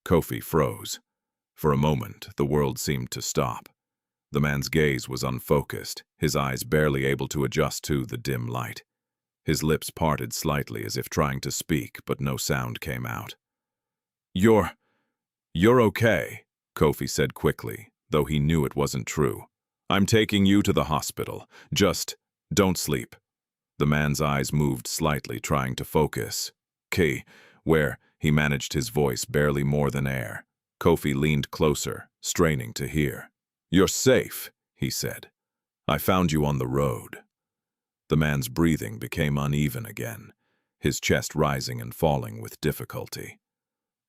Kofi froze. For a moment, the world seemed to stop. The man's gaze was unfocused, his eyes barely able to adjust to the dim light. His lips parted slightly as if trying to speak, but no sound came out. You're okay," Kofi said quickly, though he knew it wasn't true. "I'm taking you to the hospital. Just don't sleep." The man's eyes moved slightly, trying to focus. Where, he managed his voice barely more than air. Kofi leaned closer, straining to hear. "You're safe," he said. "I found you on the road." The man's breathing became uneven again, his chest rising and falling with difficulty.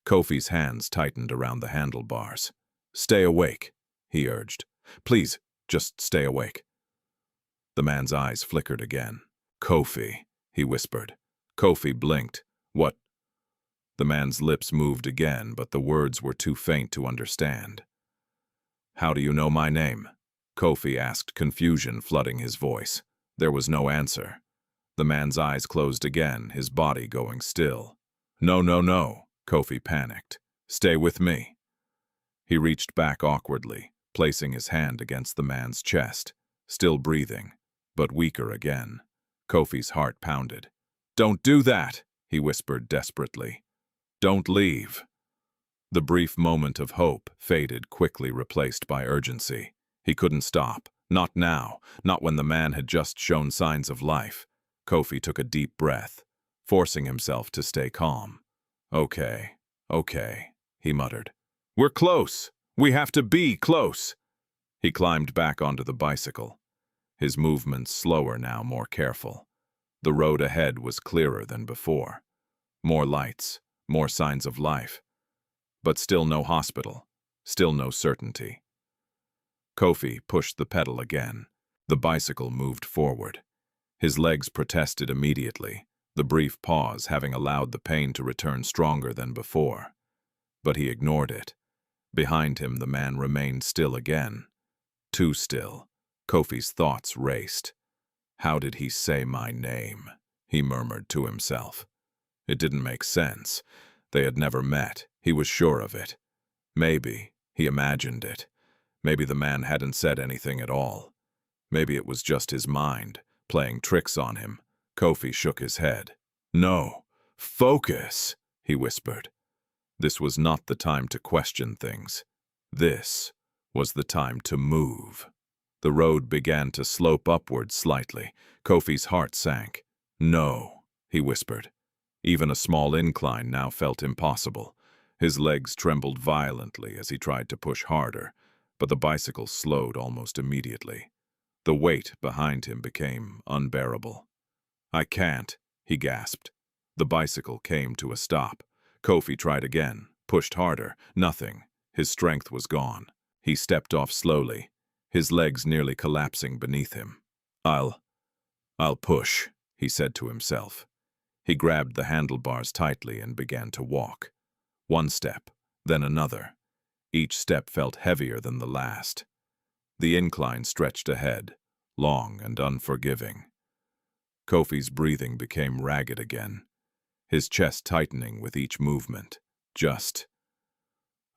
Kofi's hands tightened around the handlebars. "Stay awake," he urged. "Please, just stay awake." The man's eyes flickered again. "Kofi," he whispered. Kofi blinked. "What?" The man's lips moved again, but the words were too faint to understand. "How do you know my name?" Kofi asked, confusion flooding his voice. There was no answer. The man's eyes closed again, his body going still. No, Kofi panicked. "Stay with me." He reached back awkwardly, placing his hand against the man's chest, still breathing, but weaker again. Kofi's heart pounded. "Don't do that," he whispered desperately. "Don't leave." The brief moment of hope faded, quickly replaced by urgency. He couldn't stop. Not now, not when the man had just shown signs of life. Kofi took a deep breath, forcing himself to stay calm. Okay, he muttered. "We're close. We have to be close." He climbed back onto the bicycle. His movements slower now, more careful. The road ahead was clearer than before. More lights, more signs of life. But still no hospital, still no certainty. Kofi pushed the pedal again. The bicycle moved forward. His legs protested immediately, the brief pause having allowed the pain to return stronger than before. But he ignored it. Behind him, the man remained still again. Too still. Kofi's thoughts raced. "How did he say my name?" he murmured to himself. It didn't make sense. They had never met. He was sure of it. Maybe, he imagined it. Maybe the man hadn't said anything at all. Maybe it was just his mind, playing tricks on him. Kofi shook his head. "No, focus," he whispered. This was not the time to question things. This was the time to move. The road began to slope upward slightly. Kofi's heart sank. "No," he whispered. Even a small incline now felt impossible. His legs trembled violently as he tried to push harder, but the bicycle slowed almost immediately. The weight behind him became unbearable. "I can't," he gasped. The bicycle came to a stop. Kofi tried again, pushed harder. Nothing. His strength was gone. He stepped off slowly, his legs nearly collapsing beneath him. I'll push," he said to himself. He grabbed the handlebars tightly and began to walk. One step, then another. Each step felt heavier than the last. The incline stretched ahead, long and unforgiving. Kofi's breathing became ragged again, his chest tightening with each movement. "Just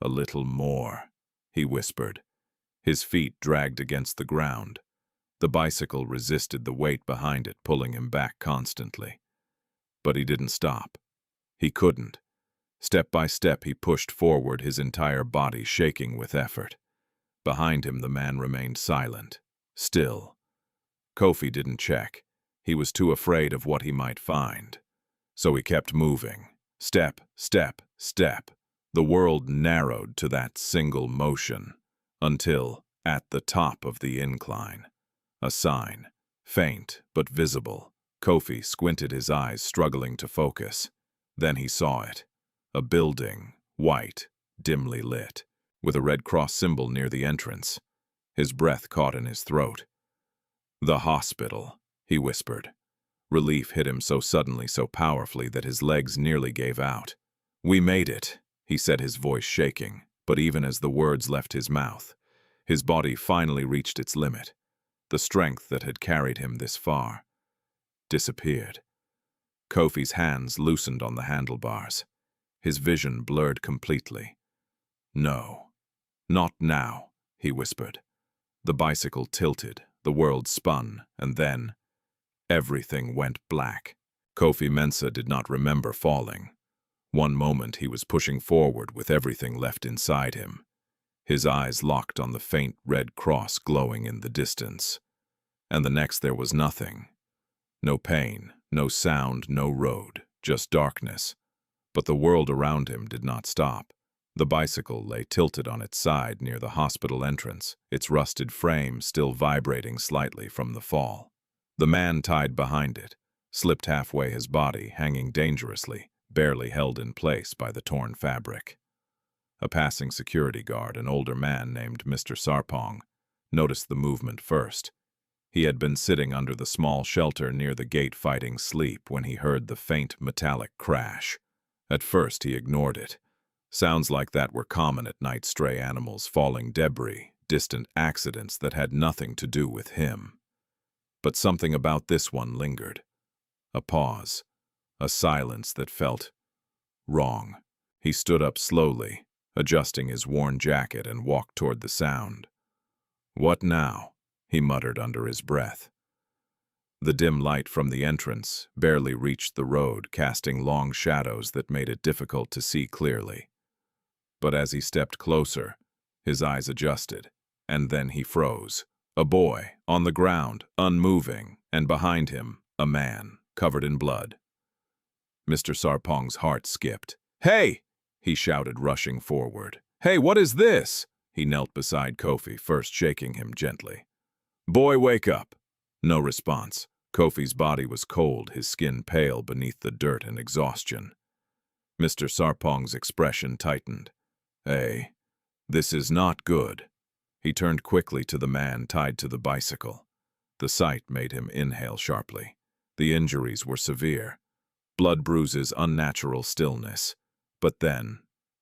a little more," he whispered. His feet dragged against the ground. The bicycle resisted the weight behind it, pulling him back constantly. But he didn't stop. He couldn't. Step by step, he pushed forward, his entire body shaking with effort. Behind him, the man remained silent, still. Kofi didn't check. He was too afraid of what he might find. So he kept moving. Step, step, step. The world narrowed to that single motion, until, at the top of the incline, a sign, faint but visible. Kofi squinted his eyes, struggling to focus. Then he saw it. A building, white, dimly lit, with a Red Cross symbol near the entrance. His breath caught in his throat. "The hospital," he whispered. Relief hit him so suddenly, so powerfully, that his legs nearly gave out. "We made it," he said, his voice shaking. But even as the words left his mouth, his body finally reached its limit. The strength that had carried him this far disappeared. Kofi's hands loosened on the handlebars. His vision blurred completely. "No, not now," he whispered. The bicycle tilted, the world spun, and then everything went black. Kofi Mensah did not remember falling. One moment he was pushing forward with everything left inside him. His eyes locked on the faint red cross glowing in the distance. And the next there was nothing. No pain, no sound, no road, just darkness. But the world around him did not stop. The bicycle lay tilted on its side near the hospital entrance, its rusted frame still vibrating slightly from the fall. The man tied behind it slipped halfway, his body hanging dangerously, barely held in place by the torn fabric. A passing security guard, an older man named Mr. Sarpong, noticed the movement first. He had been sitting under the small shelter near the gate fighting sleep when he heard the faint metallic crash. At first he ignored it. Sounds like that were common at night, stray animals, falling debris, distant accidents that had nothing to do with him. But something about this one lingered. A pause, a silence that felt wrong. He stood up slowly, adjusting his worn jacket, and walked toward the sound. "What now?" he muttered under his breath. The dim light from the entrance barely reached the road, casting long shadows that made it difficult to see clearly. But as he stepped closer, his eyes adjusted, and then he froze. A boy, on the ground, unmoving, and behind him, a man, covered in blood. Mr. Sarpong's heart skipped. "Hey!" he shouted, rushing forward. "Hey, what is this?" He knelt beside Kofi, first shaking him gently. "Boy, wake up." No response. Kofi's body was cold, his skin pale beneath the dirt and exhaustion. Mr. Sarpong's expression tightened. "Hey, this is not good." He turned quickly to the man tied to the bicycle. The sight made him inhale sharply. The injuries were severe. Blood bruises, unnatural stillness. But then,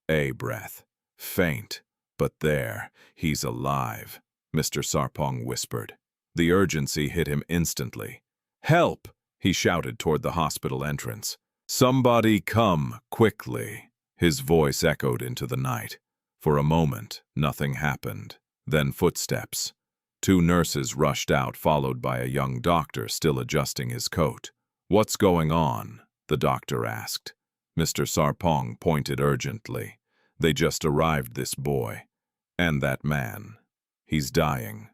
a breath. Faint. "But there, he's alive," Mr. Sarpong whispered. The urgency hit him instantly. "Help!" he shouted toward the hospital entrance. "Somebody come, quickly." His voice echoed into the night. For a moment, nothing happened. Then footsteps. 2 nurses rushed out, followed by a young doctor still adjusting his coat. "What's going on?" the doctor asked. Mr. Sarpong pointed urgently. "They just arrived, this boy. And that man. He's dying."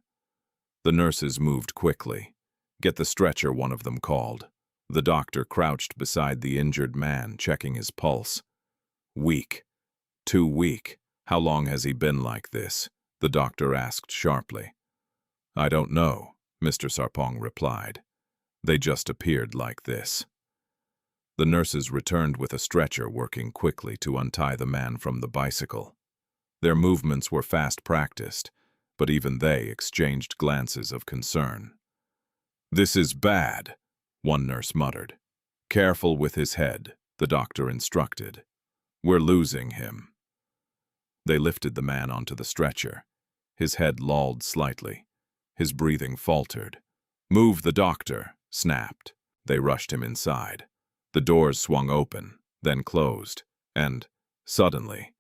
The nurses moved quickly. "Get the stretcher," one of them called. The doctor crouched beside the injured man, checking his pulse. "Weak. Too weak. How long has he been like this?" the doctor asked sharply. "I don't know," Mr. Sarpong replied. "They just appeared like this." The nurses returned with a stretcher, working quickly to untie the man from the bicycle. Their movements were fast-practiced, but even they exchanged glances of concern. "This is bad," one nurse muttered. "Careful with his head," the doctor instructed. "We're losing him." They lifted the man onto the stretcher. His head lolled slightly. His breathing faltered. "Move the doctor," snapped. They rushed him inside. The doors swung open, then closed, and, suddenly,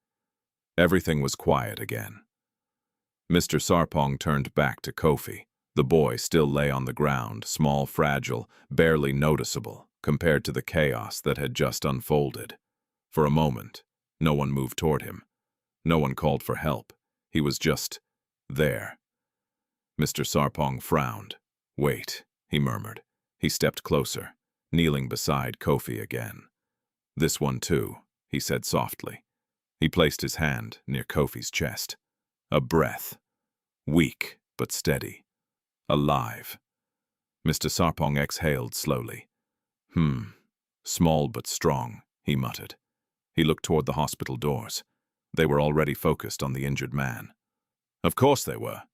everything was quiet again. Mr. Sarpong turned back to Kofi. The boy still lay on the ground, small, fragile, barely noticeable, compared to the chaos that had just unfolded. For a moment, no one moved toward him. No one called for help. He was just there. Mr. Sarpong frowned. "Wait," he murmured. He stepped closer, kneeling beside Kofi again. "This one too," he said softly. He placed his hand near Kofi's chest. A breath. Weak but steady. Alive. Mr. Sarpong exhaled slowly. Small but strong," he muttered. He looked toward the hospital doors. They were already focused on the injured man. Of course they were.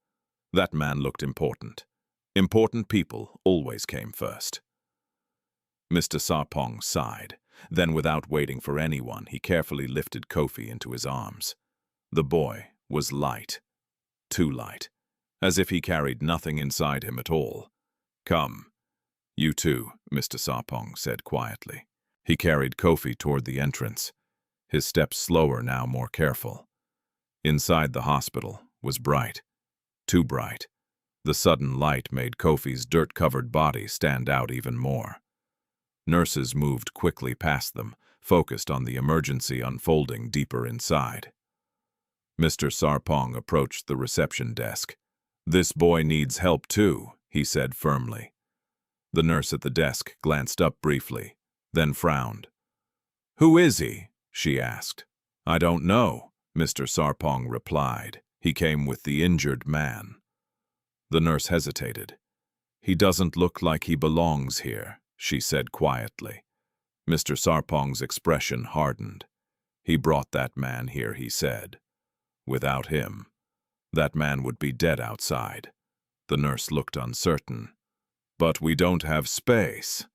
That man looked important. Important people always came first. Mr. Sarpong sighed. Then, without waiting for anyone, he carefully lifted Kofi into his arms. The boy was light. Too light. As if he carried nothing inside him at all. "Come. You too," Mr. Sarpong said quietly. He carried Kofi toward the entrance, his steps slower now, more careful. Inside the hospital was bright. Too bright. The sudden light made Kofi's dirt-covered body stand out even more. Nurses moved quickly past them, focused on the emergency unfolding deeper inside. Mr. Sarpong approached the reception desk. "This boy needs help too," he said firmly. The nurse at the desk glanced up briefly, then frowned. "Who is he?" she asked. "I don't know," Mr. Sarpong replied. "He came with the injured man." The nurse hesitated. "He doesn't look like he belongs here," she said quietly. Mr. Sarpong's expression hardened. "He brought that man here," he said. "Without him, that man would be dead outside." The nurse looked uncertain. "But we don't have space."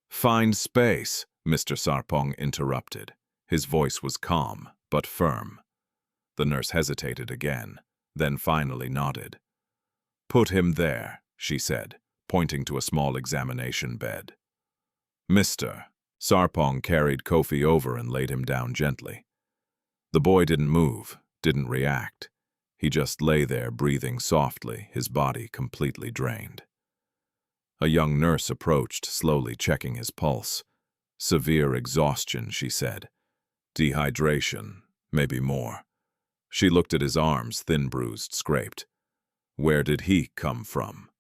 "Find space," Mr. Sarpong interrupted. His voice was calm, but firm. The nurse hesitated again, then finally nodded. "Put him there," she said, pointing to a small examination bed. "Mr." Sarpong carried Kofi over and laid him down gently. The boy didn't move, didn't react. He just lay there breathing softly, his body completely drained. A young nurse approached, slowly checking his pulse. "Severe exhaustion," she said. "Dehydration, maybe more." She looked at his arms, thin, bruised, scraped. "Where did he come from?"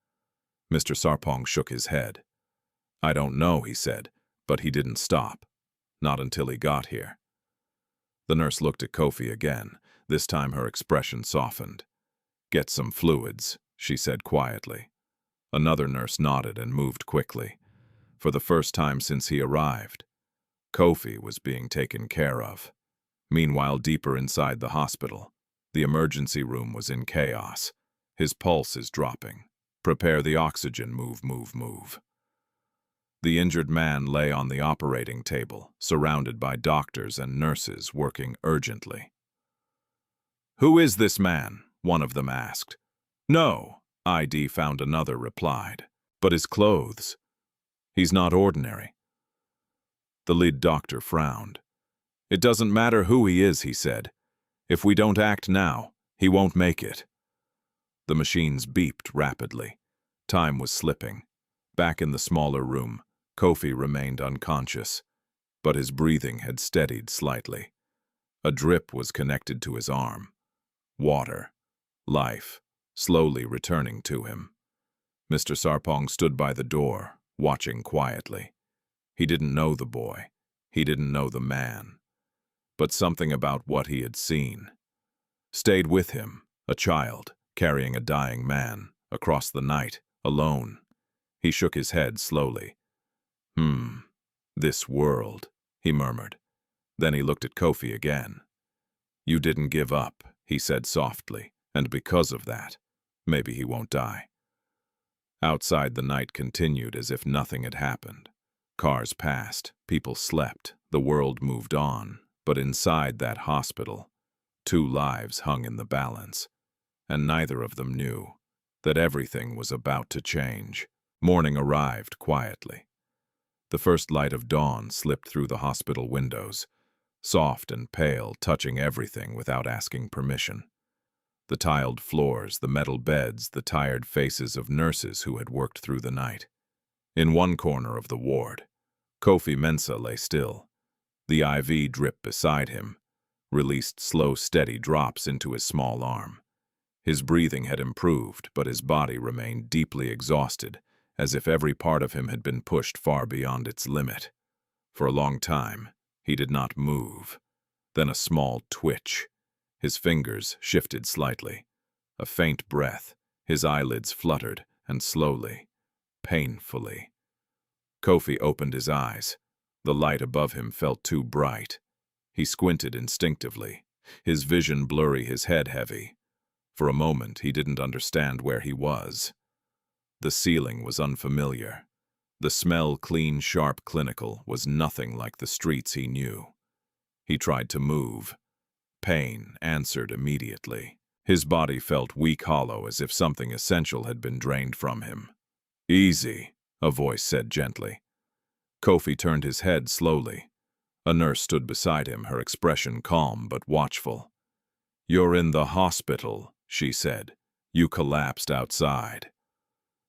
Mr. Sarpong shook his head. "I don't know," he said, "but he didn't stop. Not until he got here." The nurse looked at Kofi again. This time her expression softened. "Get some fluids," she said quietly. Another nurse nodded and moved quickly. For the first time since he arrived, Kofi was being taken care of. Meanwhile, deeper inside the hospital, the emergency room was in chaos. His pulse is dropping. "Prepare the oxygen, move, move, move." The injured man lay on the operating table, surrounded by doctors and nurses working urgently. "Who is this man?" one of them asked. "No," ID found another replied. "But his clothes. He's not ordinary." The lead doctor frowned. "It doesn't matter who he is," he said. "If we don't act now, he won't make it." The machines beeped rapidly. Time was slipping. Back in the smaller room, Kofi remained unconscious, but his breathing had steadied slightly. A drip was connected to his arm. Water. Life. Slowly returning to him. Mr. Sarpong stood by the door, watching quietly. He didn't know the boy. He didn't know the man. But something about what he had seen stayed with him, a child, carrying a dying man, across the night, alone. He shook his head slowly. This world," he murmured. Then he looked at Kofi again. "You didn't give up," he said softly, "and because of that, maybe he won't die." Outside, the night continued as if nothing had happened. Cars passed, people slept, the world moved on, but inside that hospital, 2 lives hung in the balance, and neither of them knew that everything was about to change. Morning arrived quietly. The first light of dawn slipped through the hospital windows, soft and pale, touching everything without asking permission. The tiled floors, the metal beds, the tired faces of nurses who had worked through the night. In one corner of the ward, Kofi Mensah lay still. The IV drip beside him released slow, steady drops into his small arm. His breathing had improved, but his body remained deeply exhausted, as if every part of him had been pushed far beyond its limit. For a long time, he did not move. Then a small twitch. His fingers shifted slightly. A faint breath. His eyelids fluttered, and slowly, painfully. Kofi opened his eyes. The light above him felt too bright. He squinted instinctively, his vision blurry, his head heavy. For a moment, he didn't understand where he was. The ceiling was unfamiliar. The smell, clean, sharp, clinical, was nothing like the streets he knew. He tried to move. Pain answered immediately. His body felt weak, hollow, as if something essential had been drained from him. "Easy," a voice said gently. Kofi turned his head slowly. A nurse stood beside him, her expression calm but watchful. "You're in the hospital," she said. "You collapsed outside."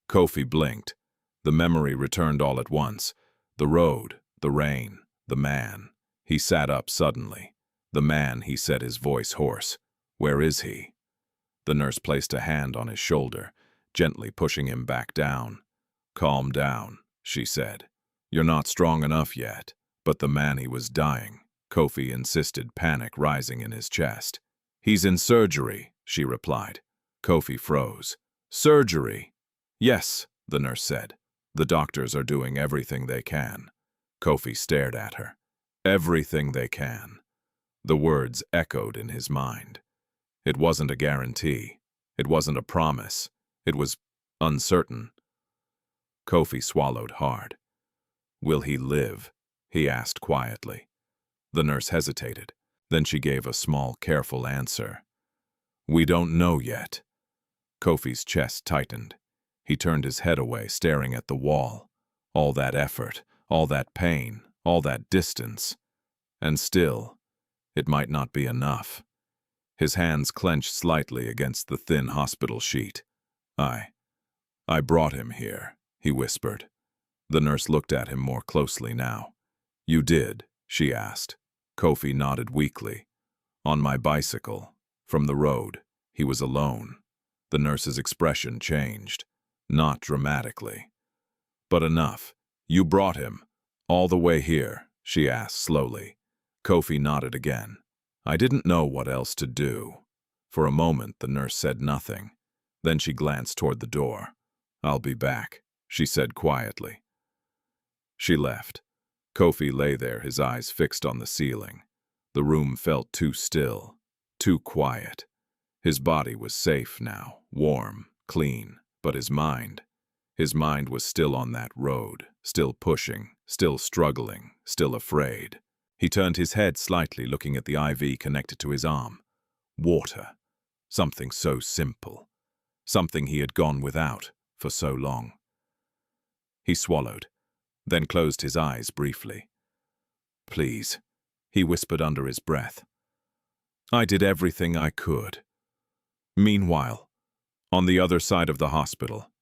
Kofi blinked. The memory returned all at once. The road, the rain, the man. He sat up suddenly. "The man," he said, his voice hoarse. "Where is he?" The nurse placed a hand on his shoulder, gently pushing him back down. "Calm down," she said. "You're not strong enough yet." But the man, he was dying, Kofi insisted, panic rising in his chest. "He's in surgery," she replied. Kofi froze. "Surgery?" "Yes," the nurse said. "The doctors are doing everything they can." Kofi stared at her. "Everything they can." The words echoed in his mind. It wasn't a guarantee. It wasn't a promise. It was uncertain. Kofi swallowed hard. "Will he live?" he asked quietly. The nurse hesitated. Then she gave a small, careful answer. "We don't know yet." Kofi's chest tightened. He turned his head away, staring at the wall. All that effort, all that pain, all that distance. And still, it might not be enough. His hands clenched slightly against the thin hospital sheet. I brought him here," he whispered. The nurse looked at him more closely now. "You did?" she asked. Kofi nodded weakly. "On my bicycle, from the road." He was alone. The nurse's expression changed. Not dramatically, but enough. "You brought him all the way here?" she asked slowly. Kofi nodded again. "I didn't know what else to do." For a moment, the nurse said nothing. Then she glanced toward the door. "I'll be back," she said quietly. She left. Kofi lay there, his eyes fixed on the ceiling. The room felt too still, too quiet. His body was safe now, warm, clean, but his mind was still on that road, still pushing, still struggling, still afraid. He turned his head slightly, looking at the IV connected to his arm. Water. Something so simple. Something he had gone without for so long. He swallowed, then closed his eyes briefly. "Please," he whispered under his breath. "I did everything I could." Meanwhile, on the other side of the hospital,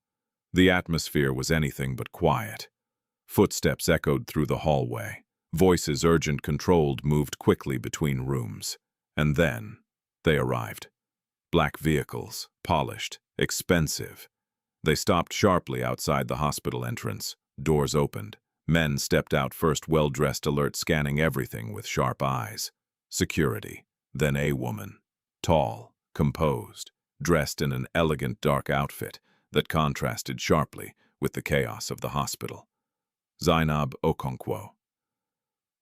the atmosphere was anything but quiet. Footsteps echoed through the hallway. Voices, urgent, controlled, moved quickly between rooms. And then they arrived. Black vehicles, polished, expensive. They stopped sharply outside the hospital entrance. Doors opened. Men stepped out, first well-dressed, alert, scanning everything with sharp eyes. Security. Then a woman. Tall, composed, dressed in an elegant dark outfit that contrasted sharply with the chaos of the hospital. Zainab Okonkwo.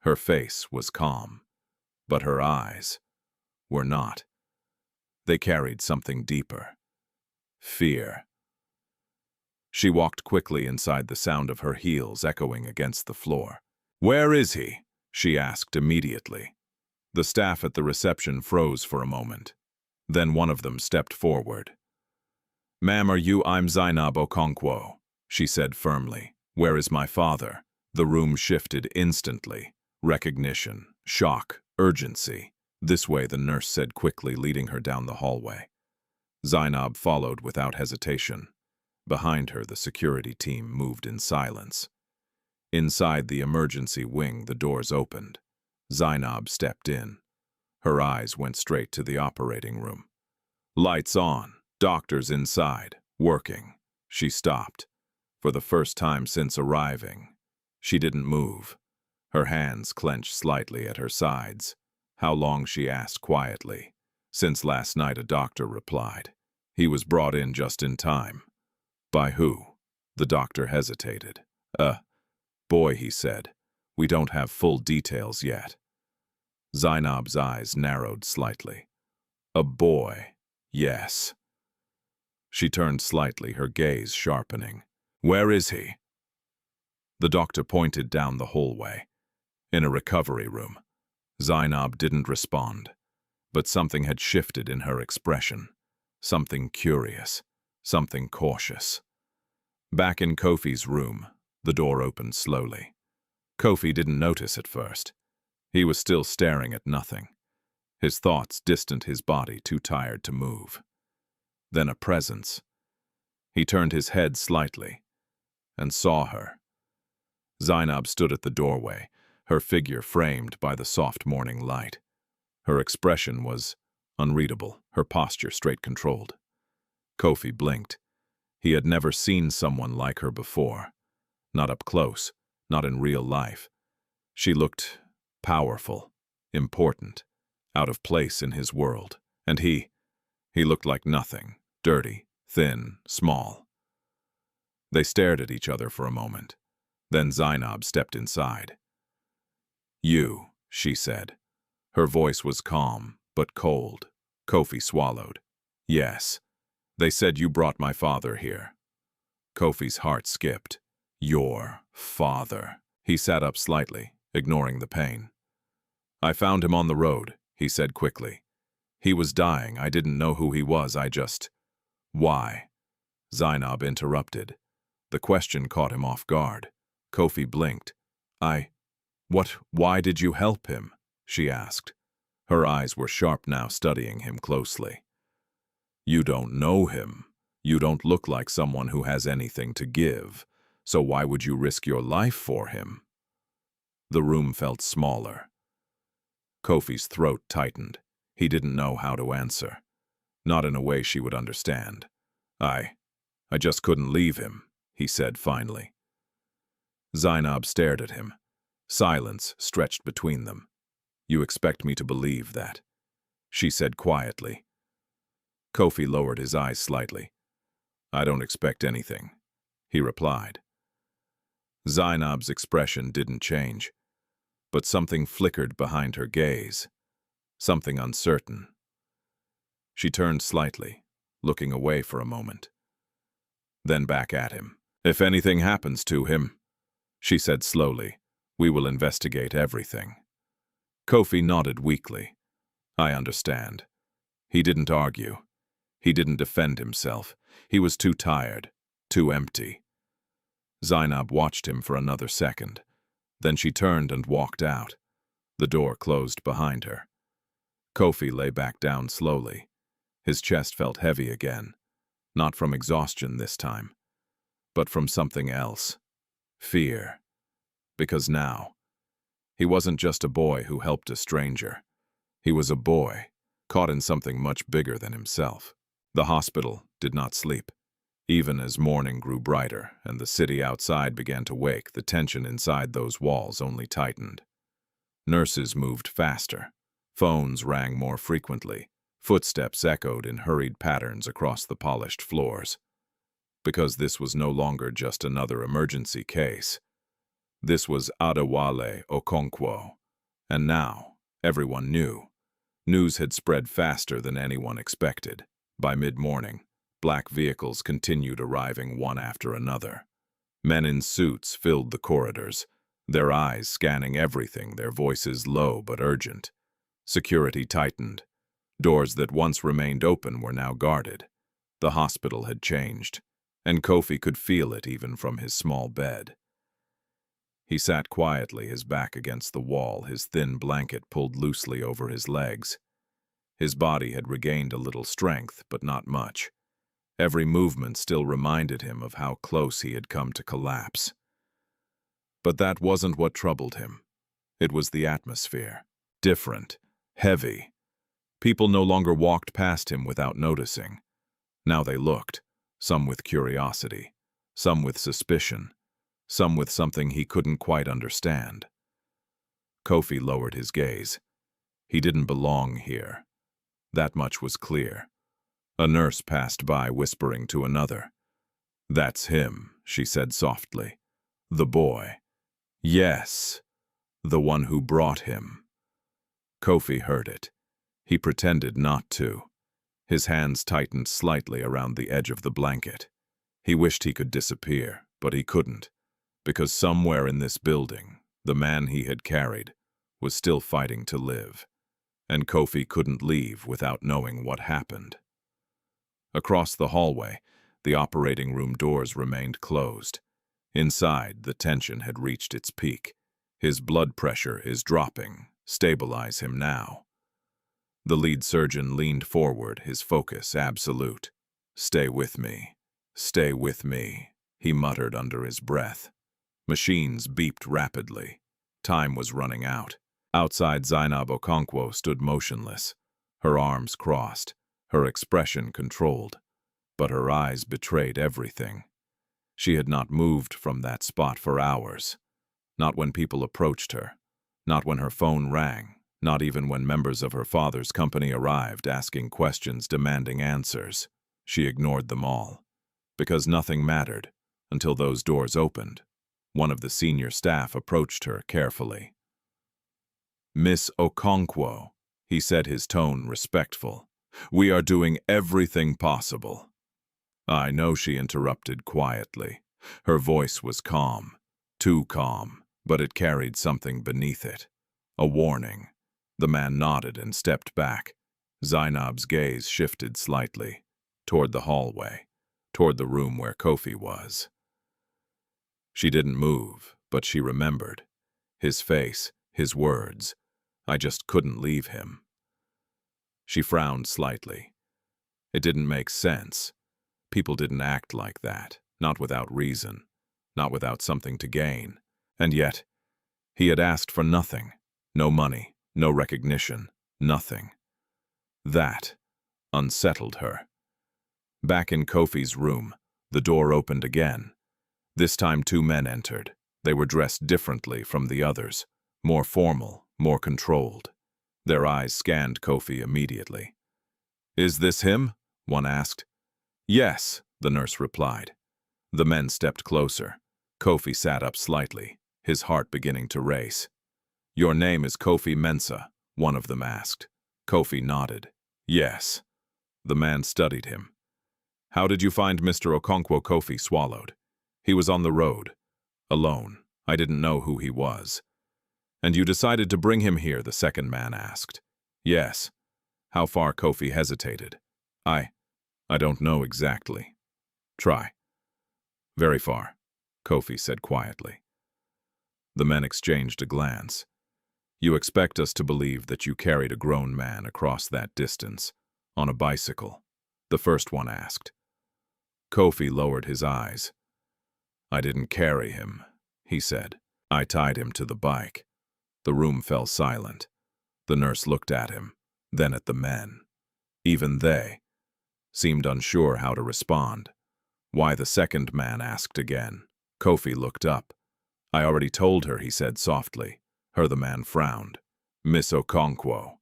Her face was calm, but her eyes were not. They carried something deeper. Fear. She walked quickly inside, the sound of her heels echoing against the floor. "Where is he?" she asked immediately. The staff at the reception froze for a moment. Then one of them stepped forward. "Ma'am, are you—" "I'm Zainab Okonkwo," she said firmly. "Where is my father?" The room shifted instantly. Recognition, shock, urgency. "This way," the nurse said quickly, leading her down the hallway. Zainab followed without hesitation. Behind her, the security team moved in silence. Inside the emergency wing, the doors opened. Zainab stepped in. Her eyes went straight to the operating room. Lights on, doctors inside, working. She stopped. For the first time since arriving. She didn't move. Her hands clenched slightly at her sides. How long, she asked quietly. Since last night, a doctor replied. He was brought in just in time. By who? The doctor hesitated. Boy, he said. We don't have full details yet. Zainab's eyes narrowed slightly. A boy, yes. She turned slightly, her gaze sharpening. Where is he? The doctor pointed down the hallway. In a recovery room. Zainab didn't respond. But something had shifted in her expression. Something curious. Something cautious. Back in Kofi's room, the door opened slowly. Kofi didn't notice at first. He was still staring at nothing. His thoughts distant, his body too tired to move. Then a presence. He turned his head slightly and saw her. Zainab stood at the doorway, her figure framed by the soft morning light. Her expression was unreadable, her posture straight controlled. Kofi blinked. He had never seen someone like her before. Not up close, not in real life. She looked powerful, important, out of place in his world. And he looked like nothing, dirty, thin, small. They stared at each other for a moment. Then Zainab stepped inside. You, she said. Her voice was calm, but cold. Kofi swallowed. Yes. They said you brought my father here. Kofi's heart skipped. Your father. He sat up slightly, ignoring the pain. I found him on the road, he said quickly. He was dying. I didn't know who he was. Why? Zainab interrupted. The question caught him off guard. Kofi blinked. Why did you help him? She asked. Her eyes were sharp now, studying him closely. You don't know him. You don't look like someone who has anything to give. So why would you risk your life for him? The room felt smaller. Kofi's throat tightened. He didn't know how to answer. Not in a way she would understand. I just couldn't leave him, he said finally. Zainab stared at him. Silence stretched between them. You expect me to believe that? She said quietly. Kofi lowered his eyes slightly. I don't expect anything, he replied. Zainab's expression didn't change, but something flickered behind her gaze. Something uncertain. She turned slightly, looking away for a moment. Then back at him. If anything happens to him, she said slowly, we will investigate everything. Kofi nodded weakly. I understand. He didn't argue. He didn't defend himself. He was too tired, too empty. Zainab watched him for another second. Then she turned and walked out. The door closed behind her. Kofi lay back down slowly. His chest felt heavy again. Not from exhaustion this time, but from something else. Fear. Because now, he wasn't just a boy who helped a stranger. He was a boy, caught in something much bigger than himself. The hospital did not sleep. Even as morning grew brighter and the city outside began to wake, the tension inside those walls only tightened. Nurses moved faster. Phones rang more frequently. Footsteps echoed in hurried patterns across the polished floors. Because this was no longer just another emergency case. This was Adewale Okonkwo. And now, everyone knew. News had spread faster than anyone expected. By mid-morning, black vehicles continued arriving one after another. Men in suits filled the corridors, their eyes scanning everything, their voices low but urgent. Security tightened. Doors that once remained open were now guarded. The hospital had changed, and Kofi could feel it even from his small bed. He sat quietly, his back against the wall, his thin blanket pulled loosely over his legs. His body had regained a little strength, but not much. Every movement still reminded him of how close he had come to collapse. But that wasn't what troubled him. It was the atmosphere. Different. Heavy. People no longer walked past him without noticing. Now they looked, some with curiosity, some with suspicion, some with something he couldn't quite understand. Kofi lowered his gaze. He didn't belong here. That much was clear. A nurse passed by, whispering to another. "That's him," she said softly. "The boy. Yes, the one who brought him." Kofi heard it. He pretended not to. His hands tightened slightly around the edge of the blanket. He wished he could disappear, but he couldn't, because somewhere in this building, the man he had carried was still fighting to live, and Kofi couldn't leave without knowing what happened. Across the hallway, the operating room doors remained closed. Inside, the tension had reached its peak. His blood pressure is dropping. Stabilize him now. The lead surgeon leaned forward, his focus absolute. "Stay with me. Stay with me," he muttered under his breath. Machines beeped rapidly. Time was running out. Outside, Zainab Okonkwo stood motionless, her arms crossed, her expression controlled, but her eyes betrayed everything. She had not moved from that spot for hours. Not when people approached her. Not when her phone rang. Not even when members of her father's company arrived, asking questions, demanding answers. She ignored them all. Because nothing mattered, until those doors opened. One of the senior staff approached her carefully. "Miss Okonkwo," he said, his tone respectful. "We are doing everything possible." "I know," she interrupted quietly. Her voice was calm. Too calm, but it carried something beneath it. A warning. The man nodded and stepped back. Zainab's gaze shifted slightly, toward the hallway, toward the room where Kofi was. She didn't move, but she remembered. His face, his words. "I just couldn't leave him." She frowned slightly. It didn't make sense. People didn't act like that, not without reason, not without something to gain. And yet, he had asked for nothing. No money, no recognition, nothing. That unsettled her. Back in Kofi's room, the door opened again. This time 2 men entered. They were dressed differently from the others, more formal, more controlled. Their eyes scanned Kofi immediately. "Is this him?" one asked. "Yes," the nurse replied. The men stepped closer. Kofi sat up slightly, his heart beginning to race. "Your name is Kofi Mensah," one of them asked. Kofi nodded. "Yes." The man studied him. "How did you find Mr. Okonkwo?" Kofi swallowed. "He was on the road. Alone. I didn't know who he was." "And you decided to bring him here?" the second man asked. "Yes." "How far?" Kofi hesitated. I don't know exactly." "Try." "Very far," Kofi said quietly. The men exchanged a glance. "You expect us to believe that you carried a grown man across that distance, on a bicycle?" the first one asked. Kofi lowered his eyes. "I didn't carry him," he said. "I tied him to the bike." The room fell silent. The nurse looked at him, then at the men. Even they seemed unsure how to respond. "Why?" the second man asked again. Kofi looked up. "I already told her," he said softly. Her the man frowned. "Miss Okonkwo."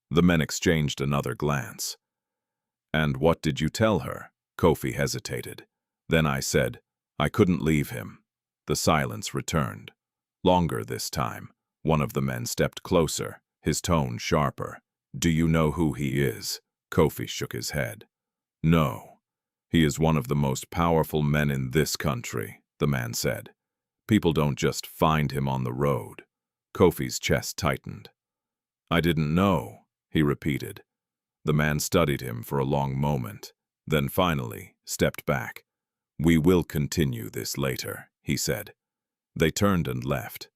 The men exchanged another glance. "And what did you tell her?" Kofi hesitated. "Then I said, I couldn't leave him." The silence returned. Longer this time. One of the men stepped closer, his tone sharper. "Do you know who he is?" Kofi shook his head. "No. He is one of the most powerful men in this country," the man said. "People don't just find him on the road." Kofi's chest tightened. "I didn't know," he repeated. The man studied him for a long moment, then finally stepped back. "We will continue this later," he said. They turned and left.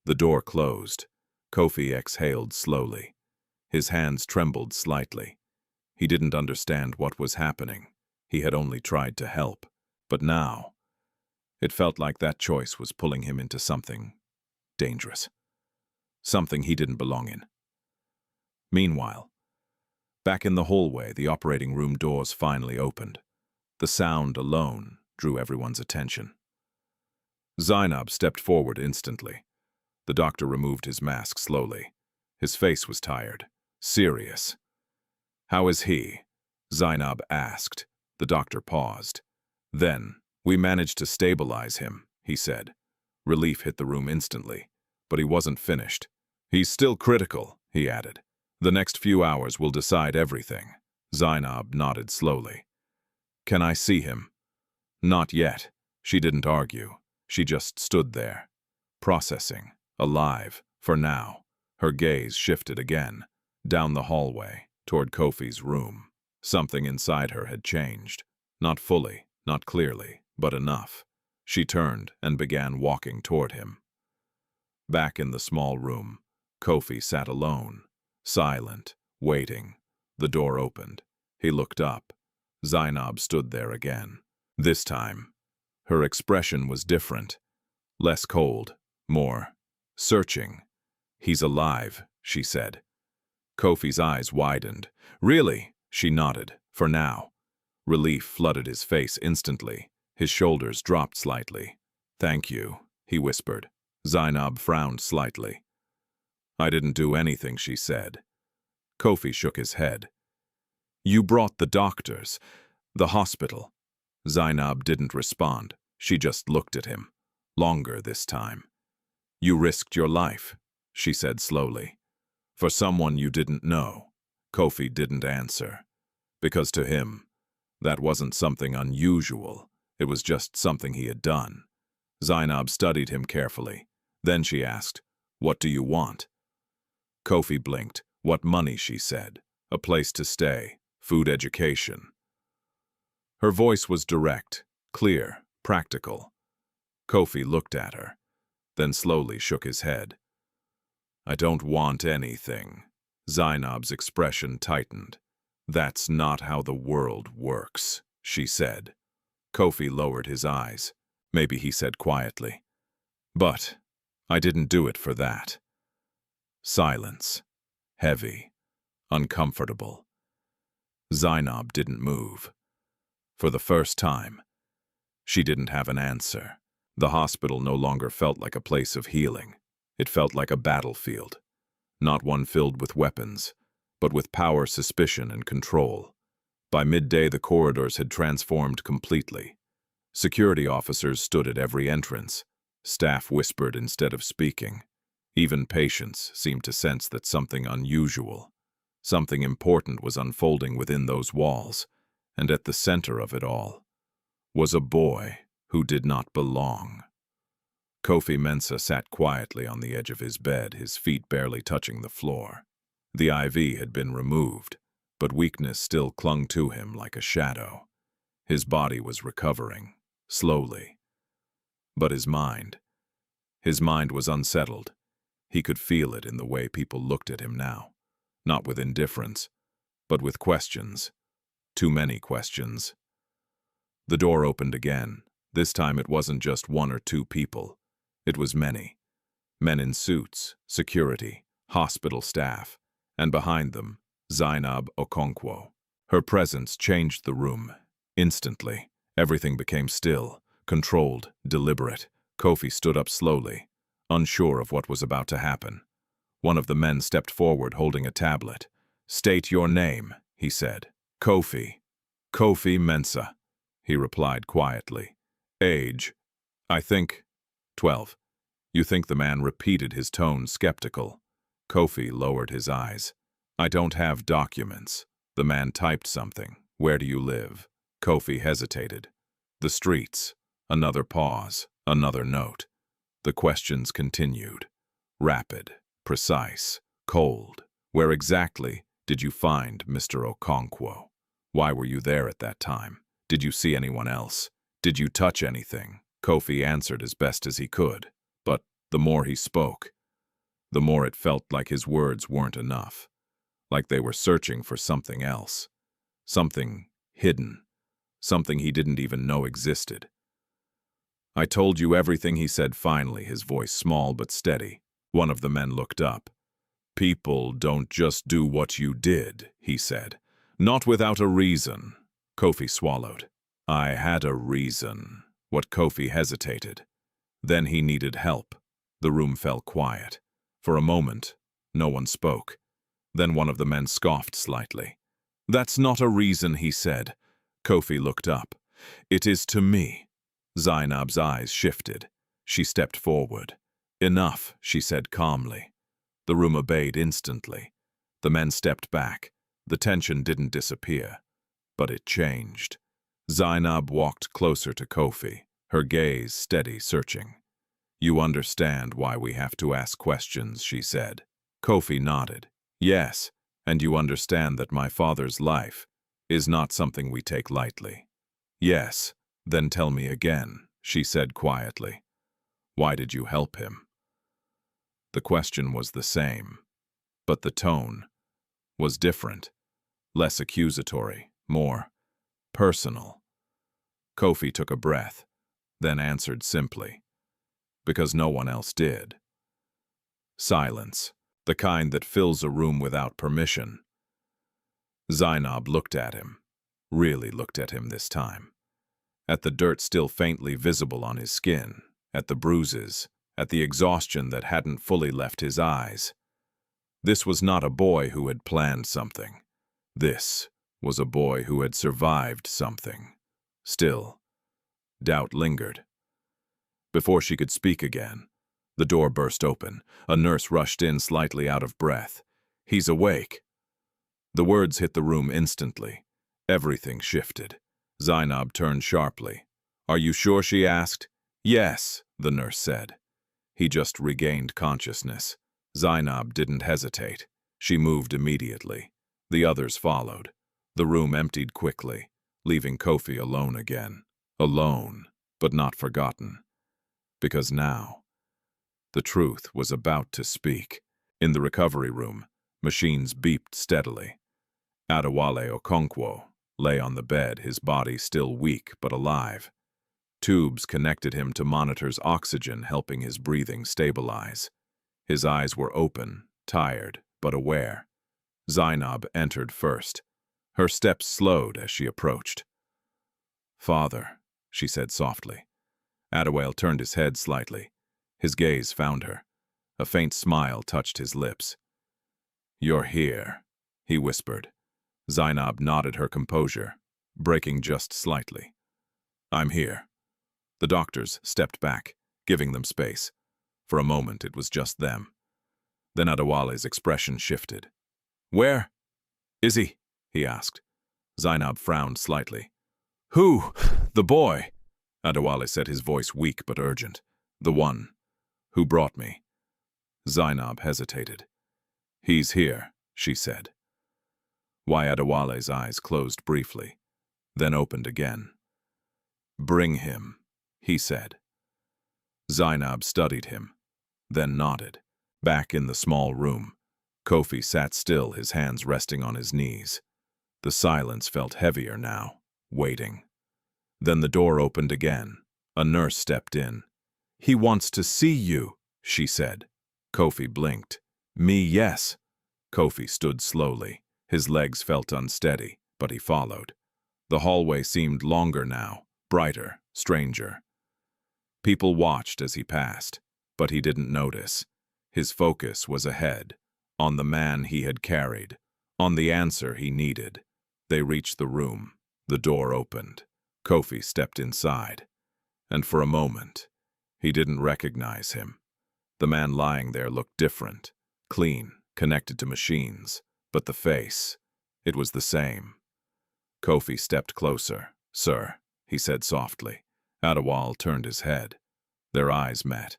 The door closed. Kofi exhaled slowly. His hands trembled slightly. He didn't understand what was happening. He had only tried to help. But now, it felt like that choice was pulling him into something dangerous. Something he didn't belong in. Meanwhile, back in the hallway, the operating room doors finally opened. The sound alone drew everyone's attention. Zainab stepped forward instantly. The doctor removed his mask slowly. His face was tired, serious. "How is he?" Zainab asked. The doctor paused. "Then, we managed to stabilize him," he said. Relief hit the room instantly, but he wasn't finished. "He's still critical," he added. "The next few hours will decide everything." Zainab nodded slowly. "Can I see him?" "Not yet." She didn't argue. She just stood there, processing, alive, for now. Her gaze shifted again, down the hallway, toward Kofi's room. Something inside her had changed. Not fully, not clearly, but enough. She turned and began walking toward him. Back in the small room, Kofi sat alone, silent, waiting. The door opened. He looked up. Zainab stood there again. This time, her expression was different. Less cold, more searching. "He's alive," she said. Kofi's eyes widened. "Really?" She nodded. "For now." Relief flooded his face instantly. His shoulders dropped slightly. "Thank you," he whispered. Zainab frowned slightly. "I didn't do anything," she said. Kofi shook his head. "You brought the doctors, the hospital." Zainab didn't respond. She just looked at him. Longer this time. "You risked your life," she said slowly. "For someone you didn't know." Kofi didn't answer. Because to him, that wasn't something unusual. It was just something he had done. Zainab studied him carefully. Then she asked, "What do you want?" Kofi blinked. "What money," she said. "A place to stay. Food, education." Her voice was direct, clear, practical. Kofi looked at her, then slowly shook his head. "I don't want anything." Zainab's expression tightened. "That's not how the world works," she said. Kofi lowered his eyes. Maybe he said quietly, "But I didn't do it for that." Silence. Heavy. Uncomfortable. Zainab didn't move. For the first time, she didn't have an answer. The hospital no longer felt like a place of healing. It felt like a battlefield. Not one filled with weapons, but with power, suspicion, and control. By midday, the corridors had transformed completely. Security officers stood at every entrance. Staff whispered instead of speaking. Even patients seemed to sense that something unusual, something important was unfolding within those walls, and at the center of it all was a boy who did not belong. Kofi Mensah sat quietly on the edge of his bed, his feet barely touching the floor. The IV had been removed, but weakness still clung to him like a shadow. His body was recovering, slowly. But his mind was unsettled. He could feel it in the way people looked at him now. Not with indifference, but with questions. Too many questions. The door opened again. This time it wasn't just one or two people. It was many. Men in suits, security, hospital staff, and behind them, Zainab Okonkwo. Her presence changed the room. Instantly, everything became still, controlled, deliberate. Kofi stood up slowly, unsure of what was about to happen. One of the men stepped forward holding a tablet. "State your name," he said. "Kofi." "Kofi Mensah," he replied quietly. "Age, I think, 12. You think the man repeated, his tone skeptical. Kofi lowered his eyes. "I don't have documents." The man typed something. "Where do you live?" Kofi hesitated. "The streets." Another pause, another note. The questions continued. Rapid, precise, cold. "Where exactly did you find Mr. Okonkwo? Why were you there at that time? Did you see anyone else? Did you touch anything?" Kofi answered as best as he could, but the more he spoke, the more it felt like his words weren't enough. like they were searching for something else, something hidden, something he didn't even know existed. "I told you everything," he said finally, his voice small but steady. One of the men looked up. "People don't just do what you did," he said. "Not without a reason." Kofi swallowed. "I had a reason." What Kofi hesitated. Then he needed help. The room fell quiet. For a moment, no one spoke. Then one of the men scoffed slightly. "That's not a reason," he said. Kofi looked up. "It is to me." Zainab's eyes shifted. She stepped forward. "Enough," she said calmly. The room obeyed instantly. The men stepped back. The tension didn't disappear, but it changed. Zainab walked closer to Kofi, her gaze steady, searching. "You understand why we have to ask questions," she said. Kofi nodded. "Yes, and you understand that my father's life is not something we take lightly." "Yes, then tell me again," she said quietly. "Why did you help him?" The question was the same, but the tone was different, less accusatory, more personal. Kofi took a breath, then answered simply, "Because no one else did." Silence, the kind that fills a room without permission. Zainab looked at him, really looked at him this time. At the dirt still faintly visible on his skin, at the bruises, at the exhaustion that hadn't fully left his eyes. This was not a boy who had planned something. This was a boy who had survived something. Still, doubt lingered. Before she could speak again, the door burst open. A nurse rushed in, slightly out of breath. "He's awake." The words hit the room instantly. Everything shifted. Zainab turned sharply. "Are you sure?" she asked. "Yes," the nurse said. He just regained consciousness. Zainab didn't hesitate. She moved immediately. The others followed. The room emptied quickly, leaving Kofi alone again. Alone, but not forgotten. Because now, the truth was about to speak. In the recovery room, machines beeped steadily. Adewale Okonkwo lay on the bed, his body still weak but alive. Tubes connected him to monitors, oxygen helping his breathing stabilize. His eyes were open, tired, but aware. Zainab entered first. Her steps slowed as she approached. "Father," she said softly. Adewale turned his head slightly. His gaze found her. A faint smile touched his lips. "You're here," he whispered. Zainab nodded, her composure breaking just slightly. "I'm here." The doctors stepped back, giving them space. For a moment, it was just them. Then Adewale's expression shifted. "Where is he?" he asked. Zainab frowned slightly. "Who? The boy?" Adewale said, his voice weak but urgent. "The one who brought me." Zainab hesitated. "He's here," she said. Adewale's eyes closed briefly, then opened again. "Bring him," he said. Zainab studied him, then nodded. Back in the small room, Kofi sat still, his hands resting on his knees. The silence felt heavier now, waiting. Then the door opened again. A nurse stepped in. "He wants to see you," she said. Kofi blinked. "Me, yes." Kofi stood slowly. His legs felt unsteady, but he followed. The hallway seemed longer now, brighter, stranger. People watched as he passed, but he didn't notice. His focus was ahead, on the man he had carried, on the answer he needed. They reached the room. The door opened. Kofi stepped inside. And for a moment, he didn't recognize him. The man lying there looked different, clean, connected to machines. But the face, it was the same. Kofi stepped closer. "Sir," he said softly. Adewale turned his head. Their eyes met,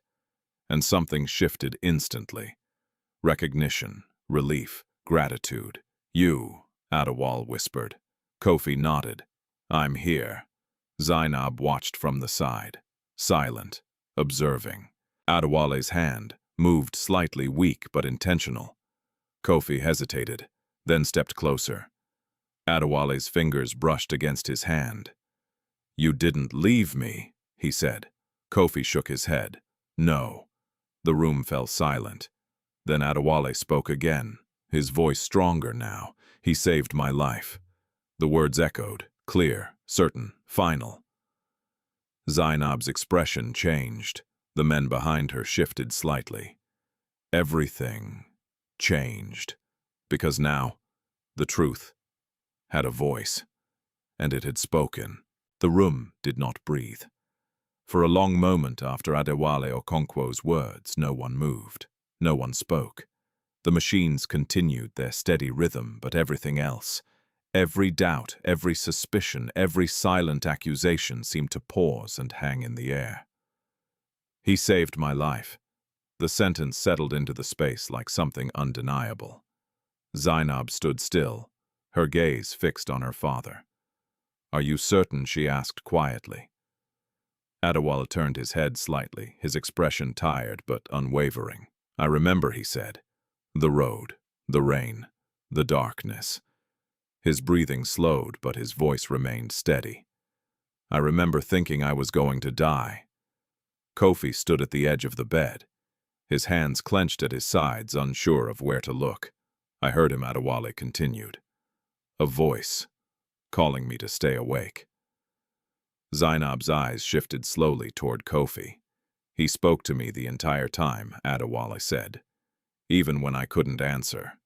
and something shifted instantly. Recognition, relief, gratitude. "You," Adewale whispered. Kofi nodded. "I'm here." Zainab watched from the side, silent, observing. Adewale's hand moved slightly, weak but intentional. Kofi hesitated, then stepped closer. Adewale's fingers brushed against his hand. "You didn't leave me," he said. Kofi shook his head. "No." The room fell silent. Then Adewale spoke again, his voice stronger now. "He saved my life." The words echoed, clear, certain, final. Zainab's expression changed. The men behind her shifted slightly. Everything changed. Because now, the truth had a voice, and it had spoken. The room did not breathe. For a long moment after Adewale Okonkwo's words, no one moved. No one spoke. The machines continued their steady rhythm, but everything else, every doubt, every suspicion, every silent accusation seemed to pause and hang in the air. "He saved my life." The sentence settled into the space like something undeniable. Zainab stood still, her gaze fixed on her father. "Are you certain?" she asked quietly. Adewale turned his head slightly, his expression tired but unwavering. "I remember," he said. "The road, the rain, the darkness." His breathing slowed, but his voice remained steady. "I remember thinking I was going to die." Kofi stood at the edge of the bed, his hands clenched at his sides, unsure of where to look. "I heard him," Adewale continued. "A voice, calling me to stay awake." Zainab's eyes shifted slowly toward Kofi. "He spoke to me the entire time," Adewale said, "even when I couldn't answer."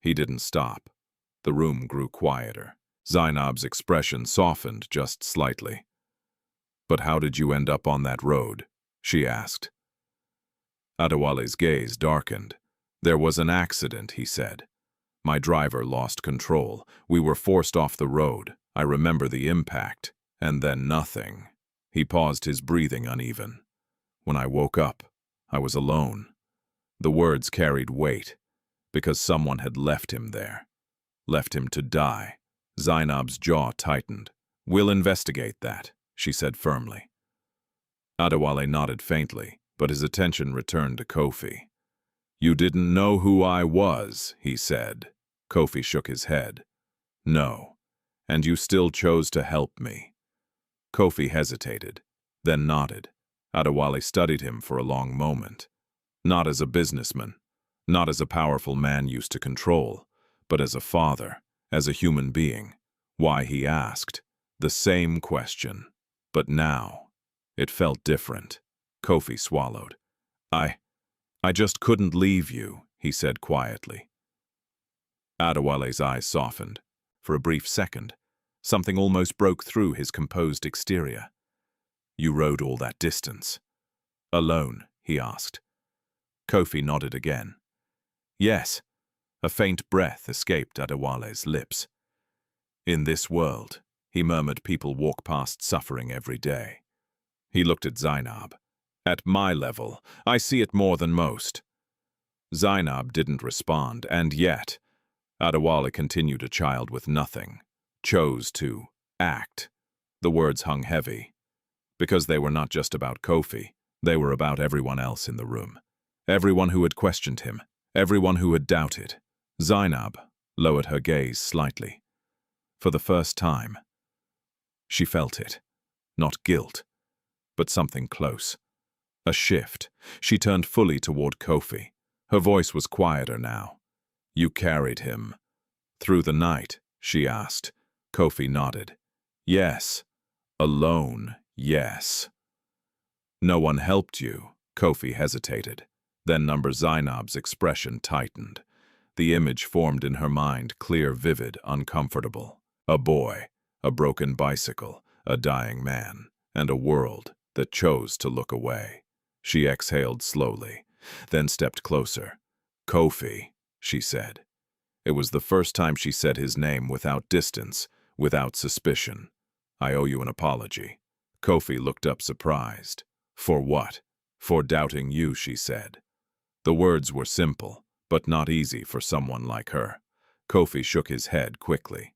He didn't stop. The room grew quieter. Zainab's expression softened just slightly. "But how did you end up on that road?" she asked. Adewale's gaze darkened. "There was an accident," he said. "My driver lost control. We were forced off the road. I remember the impact. And then nothing." He paused, his breathing uneven. "When I woke up, I was alone." The words carried weight, because someone had left him there. Left him to die. Zainab's jaw tightened. "We'll investigate that," she said firmly. Adewale nodded faintly, but his attention returned to Kofi. "You didn't know who I was," he said. Kofi shook his head. "No. And you still chose to help me." Kofi hesitated, then nodded. Adewale studied him for a long moment. Not as a businessman, not as a powerful man used to control, but as a father, as a human being. Why, he asked. The same question. But now, it felt different. Kofi swallowed. I just couldn't leave you," he said quietly. Adewale's eyes softened. For a brief second, something almost broke through his composed exterior. "You rode all that distance?" "Alone?" he asked. Kofi nodded again. "Yes." A faint breath escaped Adewale's lips. "In this world," he murmured, "people walk past suffering every day." He looked at Zainab. "At my level, I see it more than most." Zainab didn't respond, and yet, Adewale continued, a child with nothing, chose to act. The words hung heavy, because they were not just about Kofi, they were about everyone else in the room. Everyone who had questioned him, everyone who had doubted. Zainab lowered her gaze slightly. For the first time, she felt it. Not guilt, but something close. A shift. She turned fully toward Kofi. Her voice was quieter now. "You carried him through the night?" she asked. Kofi nodded. "Yes. Alone, yes." "No one helped you?" Kofi hesitated. Then Zainab's expression tightened. The image formed in her mind, clear, vivid, uncomfortable. A boy, a broken bicycle, a dying man, and a world that chose to look away. She exhaled slowly, then stepped closer. "Kofi," she said. It was the first time she said his name without distance, without suspicion. "I owe you an apology." Kofi looked up surprised. "For what?" "For doubting you," she said. The words were simple, but not easy for someone like her. Kofi shook his head quickly.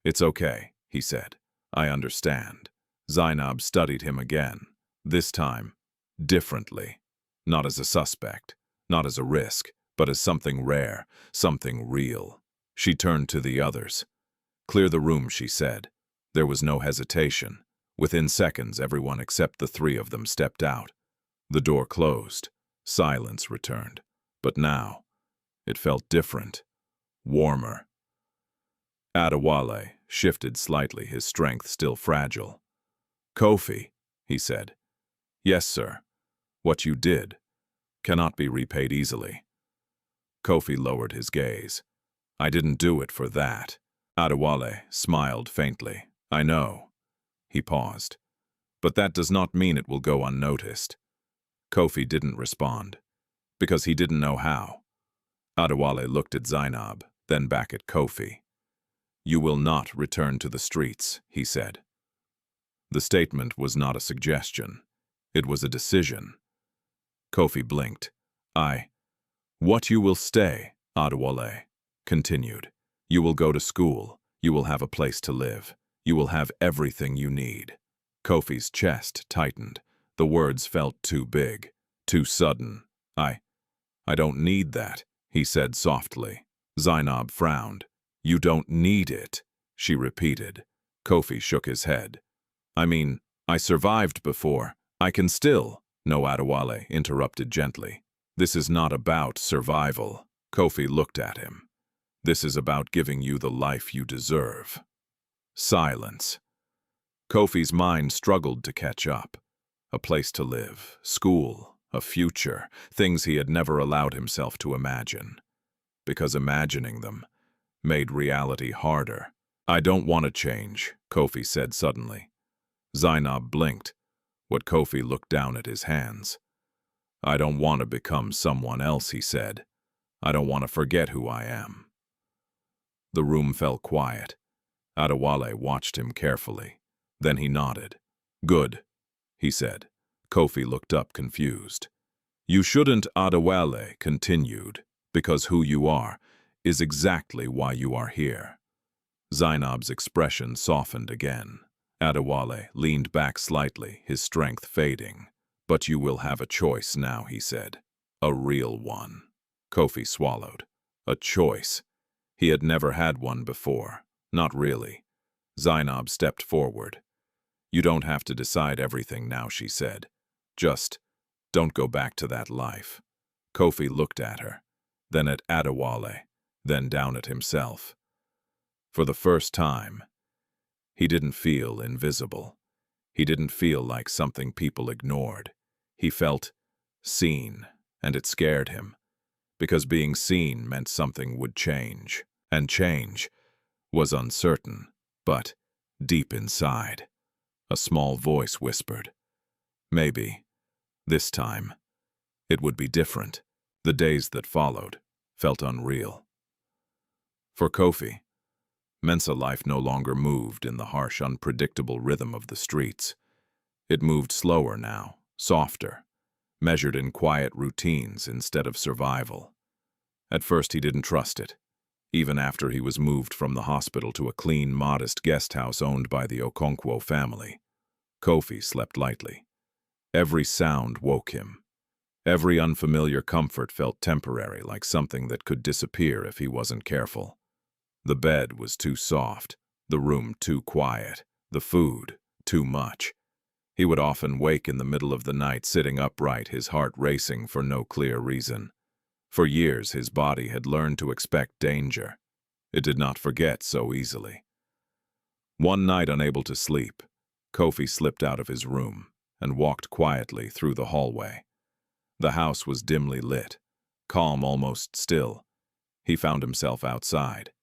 "It's okay," he said. "I understand." Zainab studied him again, this time differently. Not as a suspect, not as a risk, but as something rare, something real. She turned to the others. "Clear the room," she said. There was no hesitation. Within seconds, everyone except the three of them stepped out. The door closed. Silence returned. But now, it felt different. Warmer. Adewale shifted slightly, his strength still fragile. "Kofi," he said. "Yes, sir. What you did cannot be repaid easily." Kofi lowered his gaze. "I didn't do it for that." Adewale smiled faintly. "I know." He paused. "But that does not mean it will go unnoticed." Kofi didn't respond, because he didn't know how. Adewale looked at Zainab, then back at Kofi. "You will not return to the streets," he said. The statement was not a suggestion. It was a decision. Kofi blinked. What you will stay," Adewale continued. "You will go to school. You will have a place to live. You will have everything you need." Kofi's chest tightened. The words felt too big, too sudden. I don't need that," he said softly. Zainab frowned. "You don't need it," she repeated. Kofi shook his head. "I mean, I survived before. I can still." "No," Adewale interrupted gently. "This is not about survival." Kofi looked at him. "This is about giving you the life you deserve." Silence. Kofi's mind struggled to catch up. A place to live, school, a future, things he had never allowed himself to imagine. Because imagining them made reality harder. "I don't want to change," Kofi said suddenly. Zainab blinked. What Kofi looked down at his hands. "I don't want to become someone else," he said. "I don't want to forget who I am." The room fell quiet. Adewale watched him carefully. Then he nodded. "Good," he said. Kofi looked up confused. "You shouldn't," Adewale continued, "because who you are is exactly why you are here." Zainab's expression softened again. Adewale leaned back slightly, his strength fading. "But you will have a choice now," he said. "A real one." Kofi swallowed. A choice. He had never had one before. Not really. Zainab stepped forward. "You don't have to decide everything now," she said. "Just don't go back to that life." Kofi looked at her, then at Adewale, then down at himself. For the first time, he didn't feel invisible. He didn't feel like something people ignored. He felt seen, and it scared him, because being seen meant something would change, and change was uncertain, but deep inside, a small voice whispered, maybe, this time, it would be different. The days that followed felt unreal. For Kofi, Mensah life no longer moved in the harsh, unpredictable rhythm of the streets. It moved slower now, softer, measured in quiet routines instead of survival. At first he didn't trust it, even after he was moved from the hospital to a clean, modest guest house owned by the Okonkwo family. Kofi slept lightly. Every sound woke him. Every unfamiliar comfort felt temporary, like something that could disappear if he wasn't careful. The bed was too soft, the room too quiet, the food too much. He would often wake in the middle of the night sitting upright, his heart racing for no clear reason. For years his body had learned to expect danger. It did not forget so easily. One night, unable to sleep, Kofi slipped out of his room and walked quietly through the hallway. The house was dimly lit, calm, almost still. He found himself outside.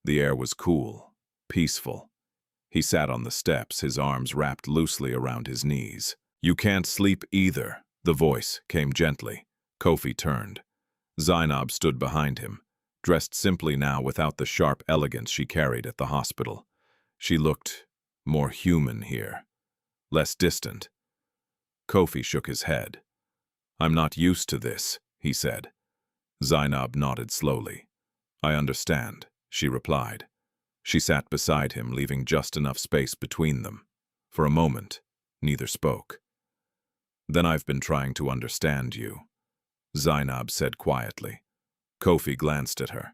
The air was cool, peaceful. He sat on the steps, his arms wrapped loosely around his knees. "You can't sleep either," the voice came gently. Kofi turned. Zainab stood behind him, dressed simply now without the sharp elegance she carried at the hospital. She looked more human here, less distant. Kofi shook his head. "I'm not used to this," he said. Zainab nodded slowly. "I understand," she replied. She sat beside him, leaving just enough space between them. For a moment, neither spoke. "Then I've been trying to understand you," Zainab said quietly. Kofi glanced at her.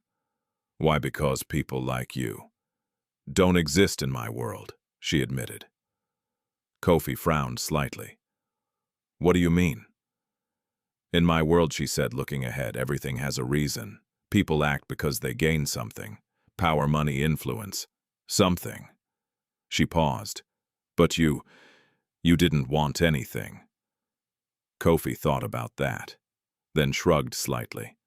Why, because people like you don't exist in my world, she admitted. Kofi frowned slightly. What do you mean? In my world, she said, looking ahead, everything has a reason. People act because they gain something. Power, money, influence. Something. She paused. But you didn't want anything. Kofi thought about that, then shrugged slightly.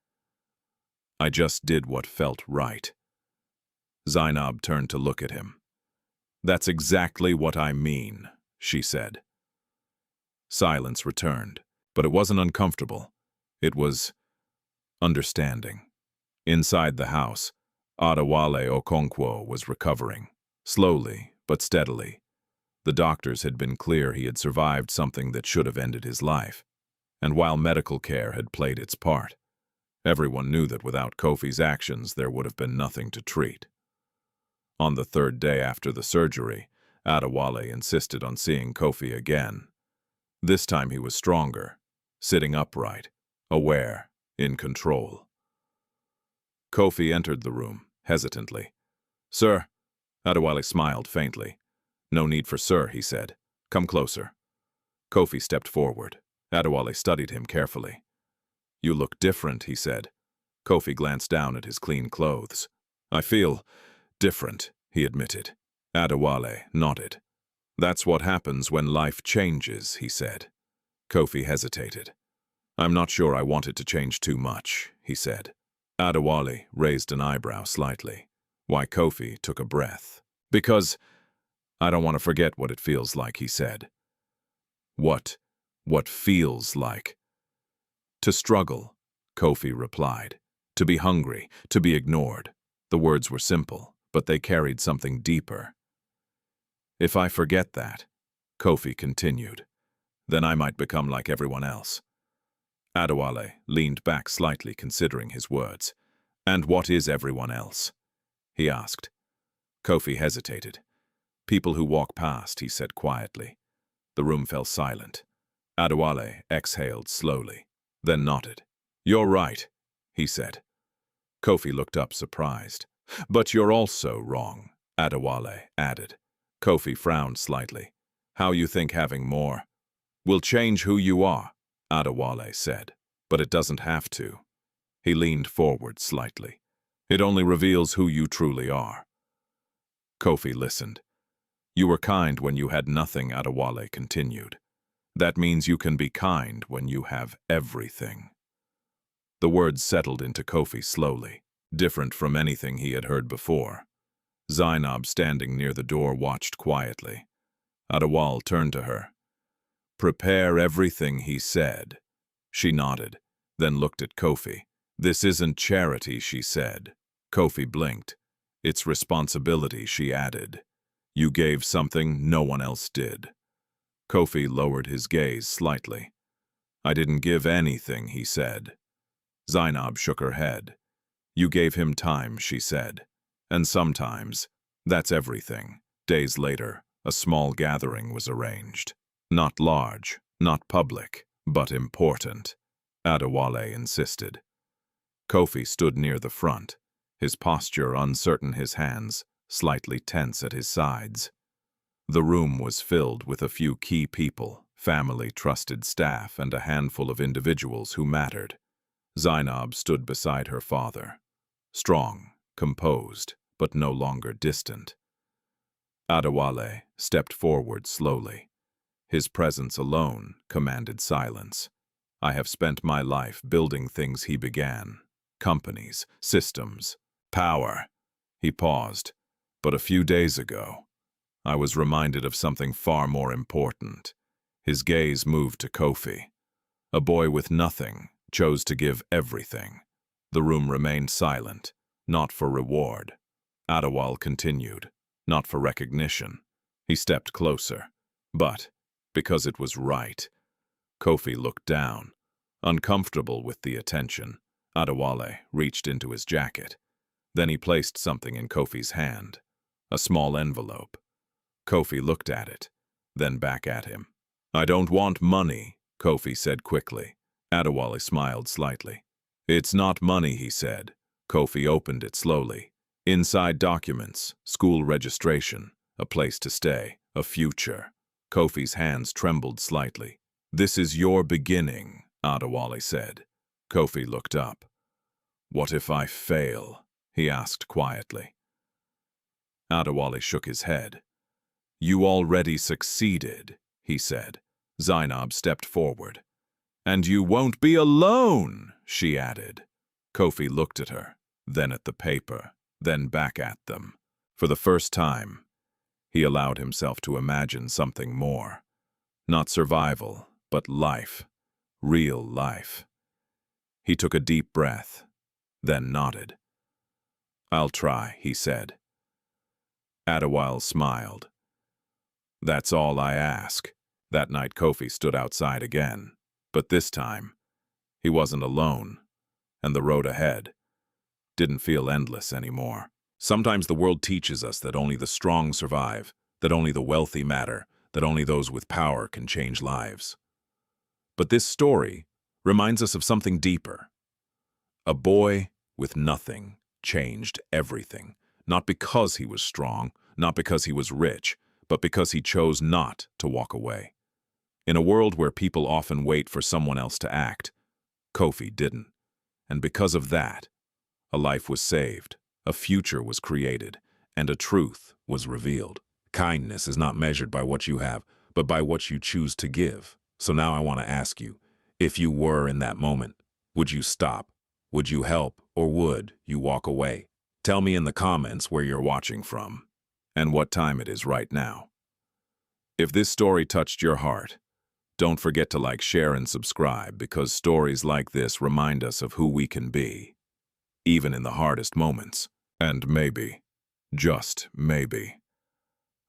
I just did what felt right. Zainab turned to look at him. That's exactly what I mean, she said. Silence returned, but it wasn't uncomfortable. It was understanding. Inside the house, Adewale Okonkwo was recovering, slowly but steadily. The doctors had been clear he had survived something that should have ended his life, and while medical care had played its part, everyone knew that without Kofi's actions there would have been nothing to treat. On the third day after the surgery, Adewale insisted on seeing Kofi again. This time he was stronger, sitting upright, aware, in control. Kofi entered the room, hesitantly. Sir, Adewale smiled faintly. No need for sir, he said. Come closer. Kofi stepped forward. Adewale studied him carefully. You look different, he said. Kofi glanced down at his clean clothes. I feel different, he admitted. Adewale nodded. That's what happens when life changes, he said. Kofi hesitated. I'm not sure I want it to change too much, he said. Adewale raised an eyebrow slightly. Why, Kofi took a breath. Because I don't want to forget what it feels like, he said. What feels like? To struggle, Kofi replied. To be hungry, to be ignored. The words were simple, but they carried something deeper. If I forget that, Kofi continued, then I might become like everyone else. Adewale leaned back slightly, considering his words. And what is everyone else? He asked. Kofi hesitated. People who walk past, he said quietly. The room fell silent. Adewale exhaled slowly, then nodded. You're right, he said. Kofi looked up, surprised. But you're also wrong, Adewale added. Kofi frowned slightly. How you think having more will change who you are, Adewale said. But it doesn't have to. He leaned forward slightly. It only reveals who you truly are. Kofi listened. You were kind when you had nothing, Adewale continued. That means you can be kind when you have everything. The words settled into Kofi slowly, different from anything he had heard before. Zainab, standing near the door, watched quietly. Adewale turned to her. Prepare everything, he said. She nodded, then looked at Kofi. This isn't charity, she said. Kofi blinked. It's responsibility, she added. You gave something no one else did. Kofi lowered his gaze slightly. I didn't give anything, he said. Zainab shook her head. You gave him time, she said. And sometimes, that's everything. Days later, a small gathering was arranged. Not large, not public, but important, Adewale insisted. Kofi stood near the front, his posture uncertain, his hands slightly tense at his sides. The room was filled with a few key people, family, trusted staff, and a handful of individuals who mattered. Zainab stood beside her father, strong, composed, but no longer distant. Adewale stepped forward slowly. His presence alone commanded silence. I have spent my life building things he began. Companies, systems, power. He paused. But a few days ago, I was reminded of something far more important. His gaze moved to Kofi. A boy with nothing chose to give everything. The room remained silent, not for reward. Adewale continued, not for recognition. He stepped closer, but because it was right. Kofi looked down, uncomfortable with the attention. Adewale reached into his jacket. Then he placed something in Kofi's hand, a small envelope. Kofi looked at it, then back at him. I don't want money, Kofi said quickly. Adewale smiled slightly. It's not money, he said. Kofi opened it slowly. Inside documents, school registration, a place to stay, a future. Kofi's hands trembled slightly. "This is your beginning," Adewale said. Kofi looked up. "What if I fail?" he asked quietly. Adewale shook his head. "You already succeeded," he said. Zainab stepped forward. "And you won't be alone," she added. Kofi looked at her, then at the paper, then back at them. For the first time, he allowed himself to imagine something more. Not survival, but life. Real life. He took a deep breath, then nodded. "I'll try," he said. Adewale smiled. "That's all I ask." That night Kofi stood outside again. But this time, he wasn't alone, and the road ahead didn't feel endless anymore. Sometimes the world teaches us that only the strong survive, that only the wealthy matter, that only those with power can change lives. But this story reminds us of something deeper. A boy with nothing changed everything, not because he was strong, not because he was rich, but because he chose not to walk away. In a world where people often wait for someone else to act, Kofi didn't. And because of that, a life was saved, a future was created, and a truth was revealed. Kindness is not measured by what you have, but by what you choose to give. So now I want to ask you, if you were in that moment, would you stop? Would you help, or would you walk away? Tell me in the comments where you're watching from, and what time it is right now. If this story touched your heart, don't forget to like, share, and subscribe, because stories like this remind us of who we can be, even in the hardest moments. And maybe, just maybe,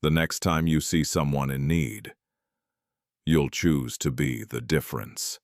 the next time you see someone in need, you'll choose to be the difference.